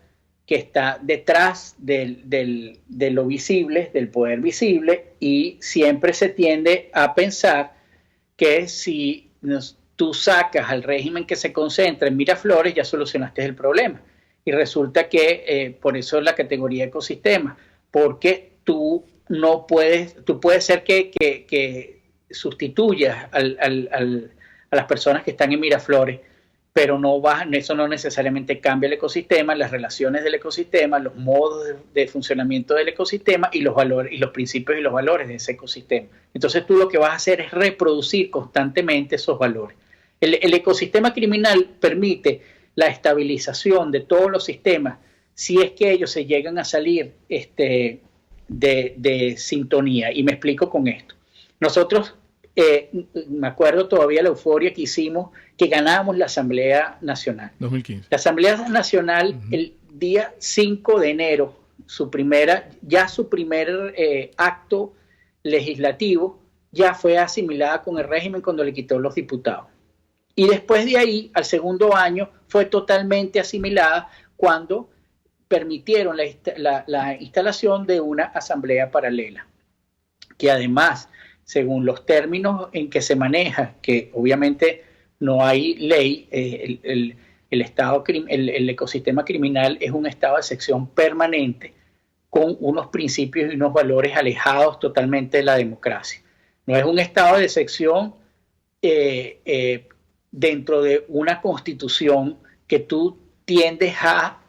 que está detrás de lo visible, del poder visible, y siempre se tiende a pensar que si tú sacas al régimen que se concentra en Miraflores, ya solucionaste el problema. Y resulta que por eso es la categoría ecosistema, porque tú puedes ser que sustituyas a las personas que están en Miraflores, pero eso no necesariamente cambia el ecosistema, las relaciones del ecosistema, los modos de funcionamiento del ecosistema y los valores y los principios y los valores de ese ecosistema. Entonces tú lo que vas a hacer es reproducir constantemente esos valores. El ecosistema criminal permite la estabilización de todos los sistemas si es que ellos se llegan a salir de sintonía. Y me explico con esto. Nosotros, me acuerdo todavía la euforia que hicimos, que ganábamos la Asamblea Nacional. 2015. La Asamblea Nacional, el día 5 de enero, su primer acto legislativo ya fue asimilada con el régimen cuando le quitó los diputados. Y después de ahí, al segundo año, fue totalmente asimilada cuando permitieron la instalación de una asamblea paralela, que además, según los términos en que se maneja, que obviamente no hay ley, el ecosistema criminal es un estado de excepción permanente con unos principios y unos valores alejados totalmente de la democracia. No es un estado de excepción dentro de una constitución que tú tiendes a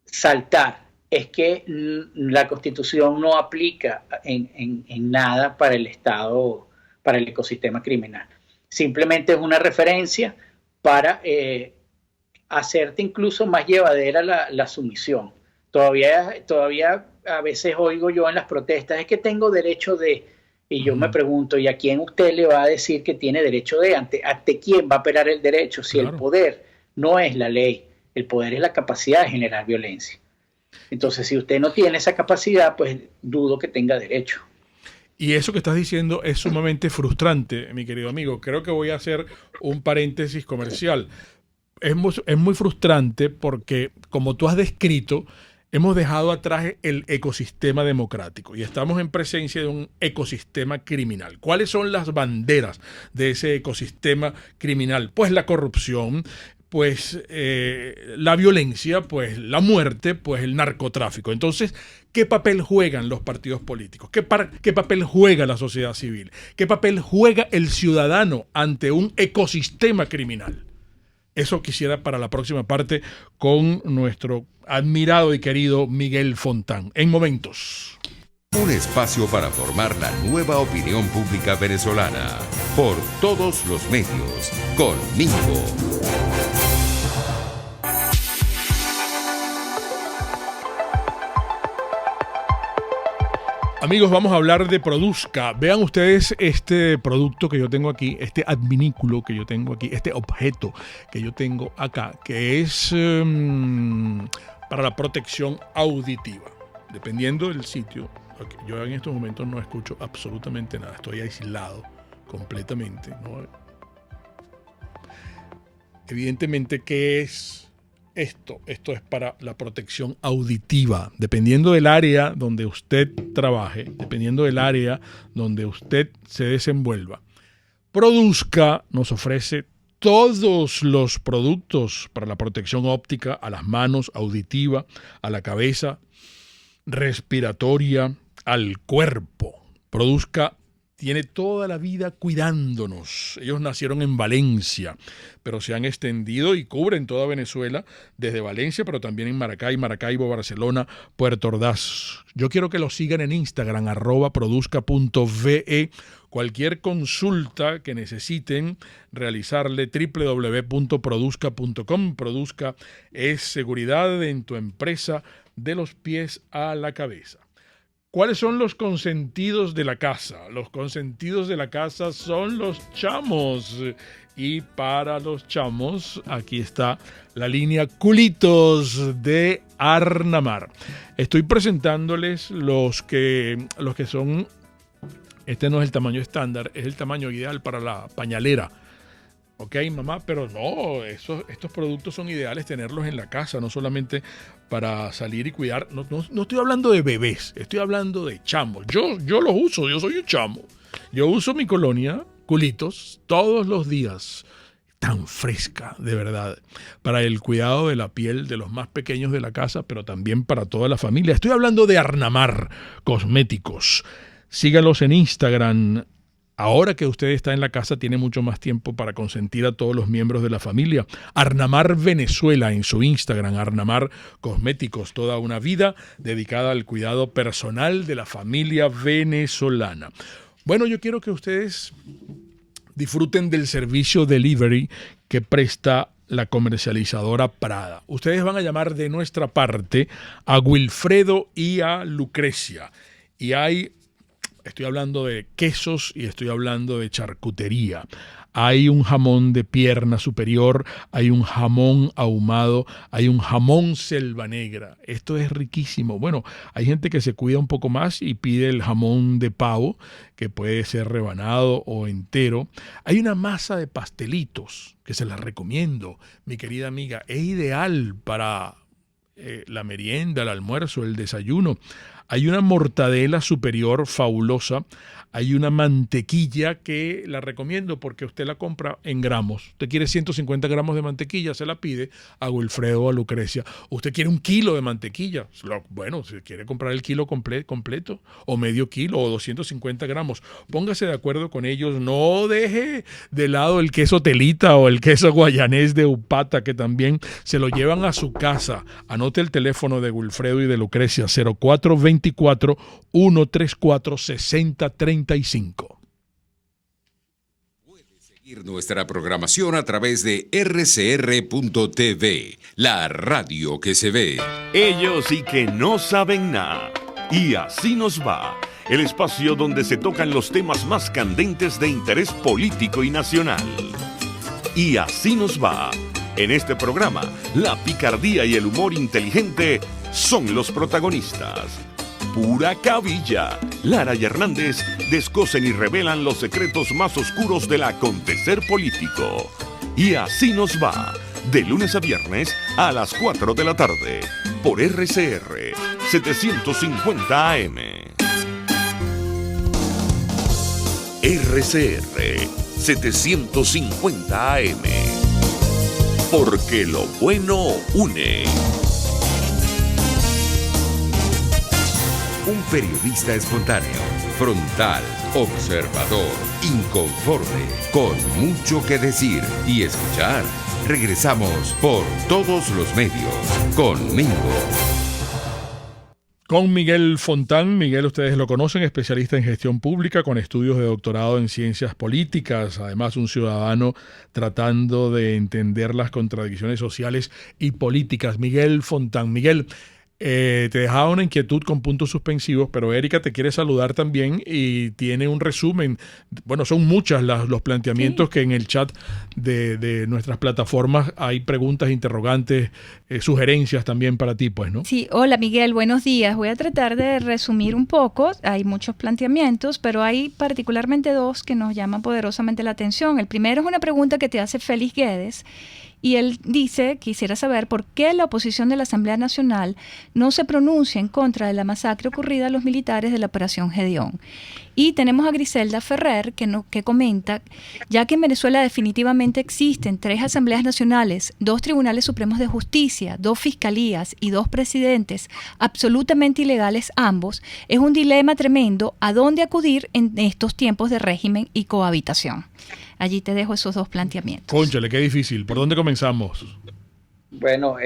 saltar. Es que la constitución no aplica en nada para el estado, para el ecosistema criminal. Simplemente es una referencia para hacerte incluso más llevadera la sumisión. Todavía a veces oigo yo en las protestas, es que tengo derecho de, y yo me pregunto, ¿y a quién usted le va a decir que tiene derecho de? ¿Ante quién va a operar el derecho? Si el poder no es la ley, el poder es la capacidad de generar violencia. Entonces, si usted no tiene esa capacidad, pues dudo que tenga derecho. Y eso que estás diciendo es sumamente frustrante, mi querido amigo. Creo que voy a hacer un paréntesis comercial. Es muy frustrante porque, como tú has descrito, hemos dejado atrás el ecosistema democrático y estamos en presencia de un ecosistema criminal. ¿Cuáles son las banderas de ese ecosistema criminal? Pues la corrupción, pues la violencia, pues la muerte, pues el narcotráfico. Entonces, ¿qué papel juegan los partidos políticos? ¿Qué papel juega la sociedad civil? ¿Qué papel juega el ciudadano ante un ecosistema criminal? Eso quisiera para la próxima parte con nuestro admirado y querido Miguel Fontán. En momentos. Un espacio para formar la nueva opinión pública venezolana. Por todos los medios. Con Mingo. Amigos, vamos a hablar de Produzca. Vean ustedes este producto que yo tengo aquí, este adminículo que yo tengo aquí, este objeto que yo tengo acá, que es para la protección auditiva. Dependiendo del sitio, yo en estos momentos no escucho absolutamente nada, estoy aislado completamente, ¿no? Evidentemente, ¿qué es esto? Esto es para la protección auditiva. Dependiendo del área donde usted trabaje, dependiendo del área donde usted se desenvuelva, Produzca nos ofrece todos los productos para la protección óptica a las manos, auditiva, a la cabeza, respiratoria, al cuerpo. Produzca tiene toda la vida cuidándonos. Ellos nacieron en Valencia, pero se han extendido y cubren toda Venezuela, desde Valencia, pero también en Maracay, Maracaibo, Barcelona, Puerto Ordaz. Yo quiero que lo sigan en Instagram, @produzca.ve. Cualquier consulta que necesiten realizarle, www.produzca.com. Produzca es seguridad en tu empresa de los pies a la cabeza. ¿Cuáles son los consentidos de la casa? Los consentidos de la casa son los chamos. Y para los chamos, aquí está la línea Culitos de Arnamar. Estoy presentándoles los que son. Este no es el tamaño estándar, es el tamaño ideal para la pañalera. Ok, mamá, pero no, estos productos son ideales tenerlos en la casa, no solamente para salir y cuidar. No estoy hablando de bebés, estoy hablando de chamos. Yo los uso, yo soy un chamo. Yo uso mi colonia Culitos todos los días, tan fresca, de verdad, para el cuidado de la piel de los más pequeños de la casa, pero también para toda la familia. Estoy hablando de Arnamar Cosméticos. Sígalos en Instagram. Ahora que usted está en la casa, tiene mucho más tiempo para consentir a todos los miembros de la familia. Arnamar Venezuela en su Instagram, Arnamar Cosméticos, toda una vida dedicada al cuidado personal de la familia venezolana. Bueno, yo quiero que ustedes disfruten del servicio delivery que presta la comercializadora Prada. Ustedes van a llamar de nuestra parte a Wilfredo y a Lucrecia. Y estoy hablando de quesos y estoy hablando de charcutería. Hay un jamón de pierna superior, hay un jamón ahumado, hay un jamón selva negra. Esto es riquísimo. Bueno, hay gente que se cuida un poco más y pide el jamón de pavo, que puede ser rebanado o entero. Hay una masa de pastelitos que se las recomiendo, mi querida amiga. Es ideal para la merienda, el almuerzo, el desayuno. Hay una mortadela superior fabulosa. Hay una mantequilla que la recomiendo porque usted la compra en gramos. Usted quiere 150 gramos de mantequilla, se la pide a Wilfredo o a Lucrecia. Usted quiere 1 kilo de mantequilla. Bueno, si quiere comprar el kilo completo o medio kilo o 250 gramos, póngase de acuerdo con ellos. No deje de lado el queso telita o el queso guayanés de Upata, que también se lo llevan a su casa. Anote el teléfono de Wilfredo y de Lucrecia, 0424-134-6035. Puedes seguir nuestra programación a través de rcr.tv, la radio que se ve. Ellos sí que no saben nada. Y así nos va. El espacio donde se tocan los temas más candentes de interés político y nacional. Y así nos va. En este programa, la picardía y el humor inteligente son los protagonistas. Pura cabilla. Lara y Hernández descosen y revelan los secretos más oscuros del acontecer político. Y así nos va. De lunes a viernes a las 4 de la tarde. Por RCR 750 AM. RCR 750 AM. Porque lo bueno une. Un periodista espontáneo, frontal, observador, inconforme, con mucho que decir y escuchar. Regresamos por todos los medios con Mingo. Con Miguel Fontán. Miguel, ustedes lo conocen, especialista en gestión pública con estudios de doctorado en ciencias políticas, además un ciudadano tratando de entender las contradicciones sociales y políticas. Miguel Fontán. Miguel, te dejaba una inquietud con puntos suspensivos, pero Erika te quiere saludar también y tiene un resumen. Bueno, son muchas los planteamientos que en el chat de nuestras plataformas hay preguntas, interrogantes, sugerencias también para ti, pues, ¿no? Sí, hola Miguel, buenos días. Voy a tratar de resumir un poco. Hay muchos planteamientos, pero hay particularmente 2 que nos llaman poderosamente la atención. El primero es una pregunta que te hace Félix Guedes. Y él dice, quisiera saber por qué la oposición de la Asamblea Nacional no se pronuncia en contra de la masacre ocurrida a los militares de la Operación Gedeón. Y tenemos a Griselda Ferrer que comenta, ya que en Venezuela definitivamente existen 3 asambleas nacionales, 2 tribunales supremos de justicia, 2 fiscalías y 2 presidentes, absolutamente ilegales ambos, es un dilema tremendo a dónde acudir en estos tiempos de régimen y cohabitación. Allí te dejo esos 2 planteamientos. Cónchale, qué difícil. ¿Por dónde comenzamos? Bueno,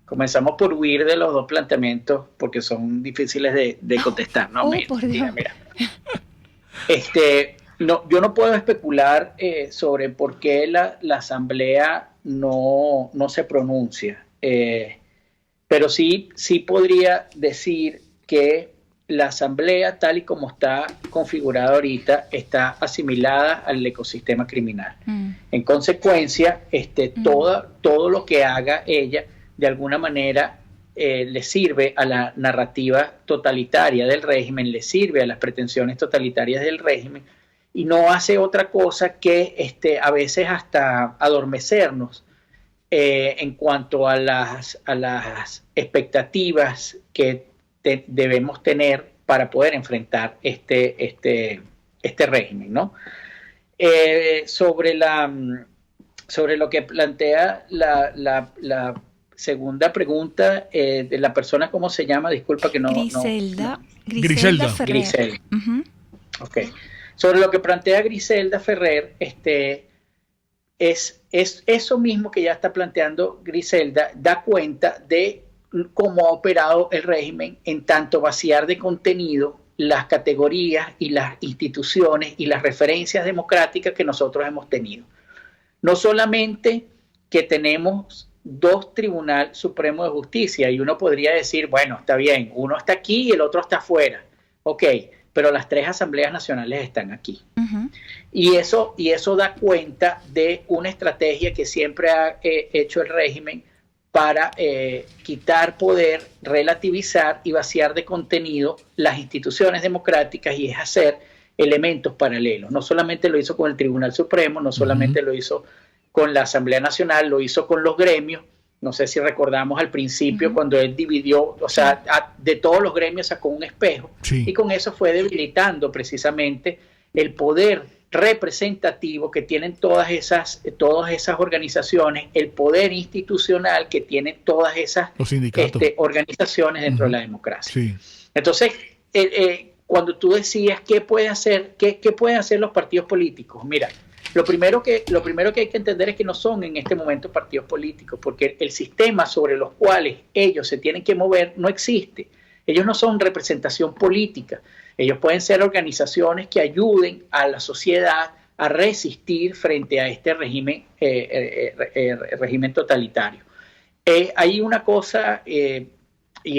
comenzamos por huir de los 2 planteamientos porque son difíciles de contestar, ¿no? Por Dios. Mira. No, yo no puedo especular sobre por qué la Asamblea no se pronuncia, pero sí podría decir que la Asamblea, tal y como está configurada ahorita, está asimilada al ecosistema criminal. En consecuencia, todo lo que haga ella, de alguna manera, le sirve a la narrativa totalitaria del régimen, le sirve a las pretensiones totalitarias del régimen, y no hace otra cosa que a veces hasta adormecernos en cuanto a las expectativas que debemos tener para poder enfrentar este régimen, ¿no? Sobre lo que plantea la segunda pregunta de la persona, ¿cómo se llama? Disculpa que no... Griselda Ferrer. Griselda. Ok. Sobre lo que plantea Griselda Ferrer, es eso mismo que ya está planteando Griselda, da cuenta de cómo ha operado el régimen en tanto vaciar de contenido las categorías y las instituciones y las referencias democráticas que nosotros hemos tenido. No solamente que tenemos 2 tribunales supremos de justicia y uno podría decir, bueno, está bien, uno está aquí y el otro está afuera. Ok, pero las 3 asambleas nacionales están aquí. Uh-huh. Y eso da cuenta de una estrategia que siempre ha hecho el régimen para quitar poder, relativizar y vaciar de contenido las instituciones democráticas, y es hacer elementos paralelos. No solamente lo hizo con el Tribunal Supremo, no solamente lo hizo con la Asamblea Nacional, lo hizo con los gremios, No sé si recordamos al principio cuando él dividió, o sea, de todos los gremios sacó un espejo, y con eso fue debilitando precisamente el poder representativo que tienen todas esas organizaciones, el poder institucional que tienen todas esas organizaciones dentro de la democracia. Sí. Entonces, cuando tú decías qué pueden hacer los partidos políticos, mira, lo primero que hay que entender es que no son en este momento partidos políticos, porque el sistema sobre los cuales ellos se tienen que mover no existe. Ellos no son representación política. Ellos pueden ser organizaciones que ayuden a la sociedad a resistir frente a este régimen totalitario. Hay una cosa, y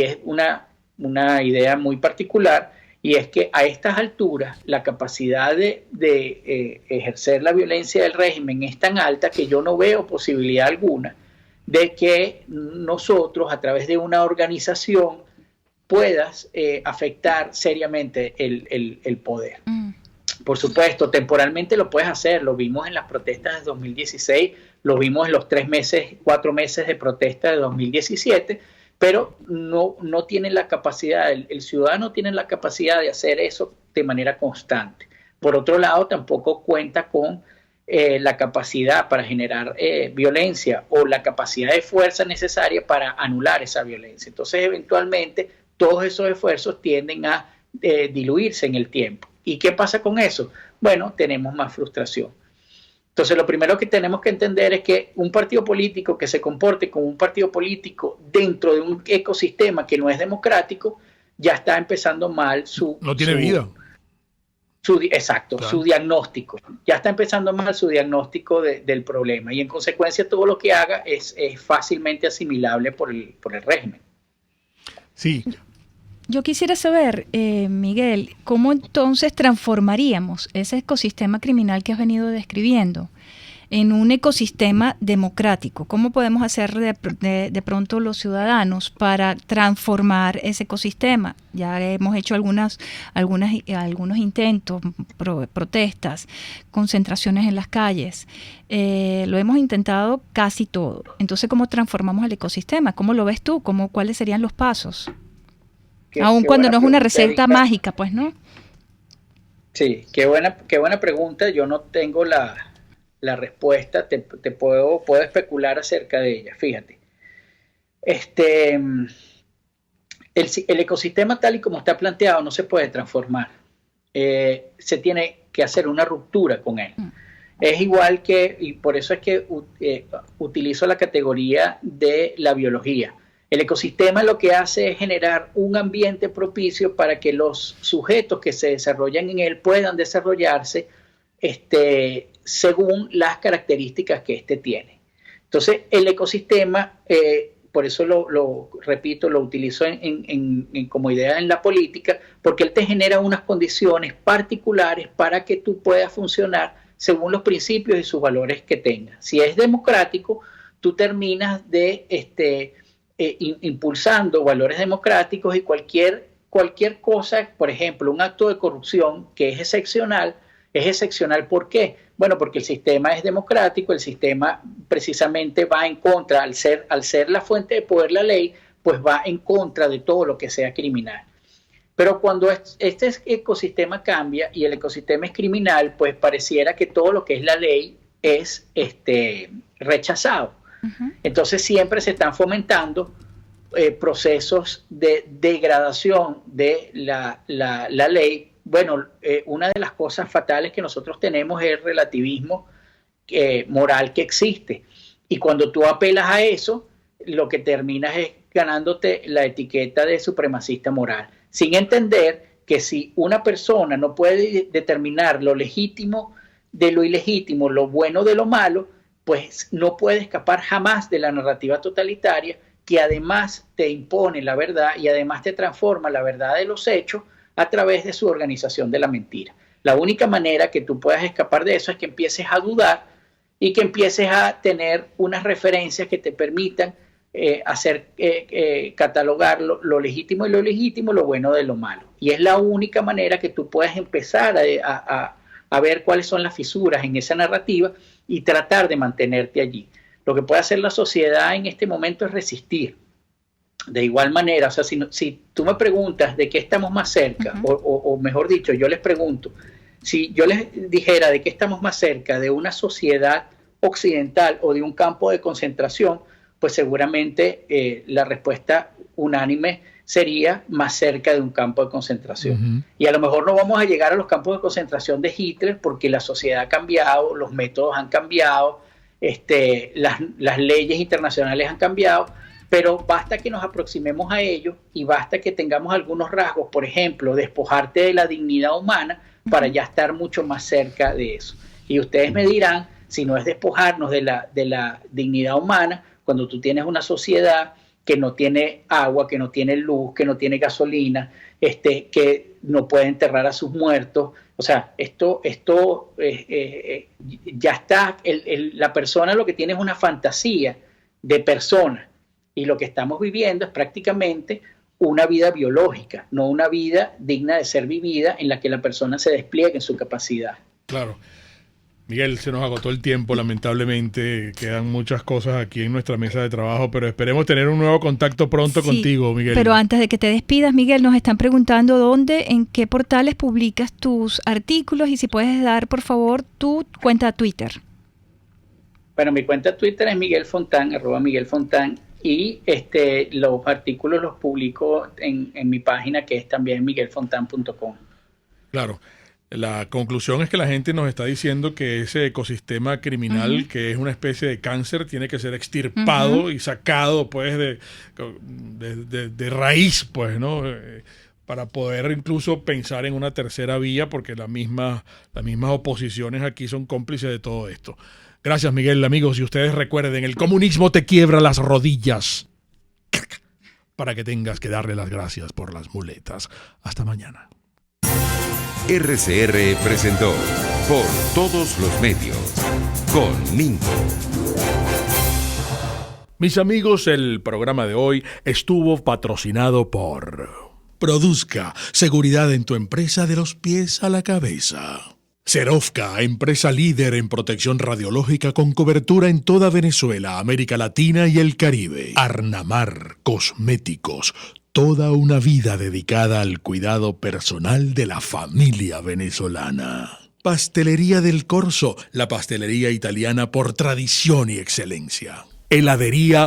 es una idea muy particular, y es que a estas alturas la capacidad de ejercer la violencia del régimen es tan alta que yo no veo posibilidad alguna de que nosotros, a través de una organización, puedas afectar seriamente el poder. Por supuesto, temporalmente lo puedes hacer, lo vimos en las protestas de 2016, lo vimos en los 4 meses de protesta de 2017, pero no tienen la capacidad, el ciudadano tiene la capacidad de hacer eso de manera constante. Por otro lado, tampoco cuenta con la capacidad para generar violencia o la capacidad de fuerza necesaria para anular esa violencia. Entonces, eventualmente, todos esos esfuerzos tienden a diluirse en el tiempo. ¿Y qué pasa con eso? Bueno, tenemos más frustración. Entonces, lo primero que tenemos que entender es que un partido político que se comporte como un partido político dentro de un ecosistema que no es democrático, ya está empezando mal no tiene vida. Exacto, claro. Su diagnóstico. Ya está empezando mal su diagnóstico del problema. Y en consecuencia, todo lo que haga es fácilmente asimilable por el régimen. Sí. Yo quisiera saber, Miguel, ¿cómo entonces transformaríamos ese ecosistema criminal que has venido describiendo en un ecosistema democrático? ¿Cómo podemos hacer de pronto los ciudadanos para transformar ese ecosistema? Ya hemos hecho algunos intentos, protestas, concentraciones en las calles. Lo hemos intentado casi todo. Entonces, ¿cómo transformamos el ecosistema? ¿Cómo lo ves tú? ¿Cuáles serían los pasos? Aun cuando no es una receta mágica, pues, ¿no? Sí, qué buena pregunta. Yo no tengo la respuesta, te puedo especular acerca de ella. Fíjate, el ecosistema tal y como está planteado no se puede transformar. Se tiene que hacer una ruptura con él. Es igual y por eso es que utilizo la categoría de la biología. El ecosistema lo que hace es generar un ambiente propicio para que los sujetos que se desarrollan en él puedan desarrollarse según las características que tiene. Entonces, el ecosistema, por eso lo repito, lo utilizo como idea en la política, porque él te genera unas condiciones particulares para que tú puedas funcionar según los principios y sus valores que tengas. Si es democrático, tú terminas de impulsando valores democráticos, y cualquier cosa, por ejemplo, un acto de corrupción que es excepcional. ¿Por qué? Bueno, porque el sistema es democrático, el sistema precisamente va en contra, al ser la fuente de poder la ley, pues va en contra de todo lo que sea criminal. Pero cuando este ecosistema cambia y el ecosistema es criminal, pues pareciera que todo lo que es la ley es rechazado. Entonces siempre se están fomentando procesos de degradación de la ley. Bueno, una de las cosas fatales que nosotros tenemos es el relativismo moral que existe. Y cuando tú apelas a eso, lo que terminas es ganándote la etiqueta de supremacista moral, sin entender que si una persona no puede determinar lo legítimo de lo ilegítimo, lo bueno de lo malo, pues no puede escapar jamás de la narrativa totalitaria, que además te impone la verdad y además te transforma la verdad de los hechos a través de su organización de la mentira. La única manera que tú puedas escapar de eso es que empieces a dudar y que empieces a tener unas referencias que te permitan catalogar lo legítimo y lo ilegítimo, lo bueno de lo malo. Y es la única manera que tú puedes empezar a ver cuáles son las fisuras en esa narrativa y tratar de mantenerte allí. Lo que puede hacer la sociedad en este momento es resistir. De igual manera, o sea, si tú me preguntas de qué estamos más cerca, o mejor dicho, yo les pregunto, si yo les dijera de qué estamos más cerca, de una sociedad occidental o de un campo de concentración, pues seguramente la respuesta unánime sería más cerca de un campo de concentración. Y a lo mejor no vamos a llegar a los campos de concentración de Hitler porque la sociedad ha cambiado, los métodos han cambiado, las leyes internacionales han cambiado, pero basta que nos aproximemos a ellos y basta que tengamos algunos rasgos, por ejemplo, despojarte de la dignidad humana para ya estar mucho más cerca de eso. Y ustedes me dirán, si no es despojarnos de la dignidad humana, cuando tú tienes una sociedad que no tiene agua, que no tiene luz, que no tiene gasolina, que no puede enterrar a sus muertos. O sea, esto ya está, la persona lo que tiene es una fantasía de persona, y lo que estamos viviendo es prácticamente una vida biológica, no una vida digna de ser vivida en la que la persona se despliegue en su capacidad. Claro. Miguel, se nos agotó el tiempo, lamentablemente. Quedan muchas cosas aquí en nuestra mesa de trabajo, pero esperemos tener un nuevo contacto pronto contigo, Miguel. Pero antes de que te despidas, Miguel, nos están preguntando en qué portales publicas tus artículos y si puedes dar, por favor, tu cuenta Twitter. Bueno, mi cuenta Twitter es Miguel Fontán, @Miguel Fontán, y los artículos los publico en mi página, que es también miguelfontan.com. Claro. La conclusión es que la gente nos está diciendo que ese ecosistema criminal, que es una especie de cáncer, tiene que ser extirpado y sacado, pues, de raíz, pues, ¿no? Para poder incluso pensar en una tercera vía, porque las mismas oposiciones aquí son cómplices de todo esto. Gracias, Miguel, amigos, y ustedes recuerden, el comunismo te quiebra las rodillas para que tengas que darle las gracias por las muletas. Hasta mañana. RCR presentó Por Todos los Medios con Mingo. Mis amigos, el programa de hoy estuvo patrocinado por Produzca, seguridad en tu empresa de los pies a la cabeza. Serovka, empresa líder en protección radiológica con cobertura en toda Venezuela, América Latina y el Caribe. Arnamar, cosméticos, toda una vida dedicada al cuidado personal de la familia venezolana. Pastelería del Corso, la pastelería italiana por tradición y excelencia. Heladería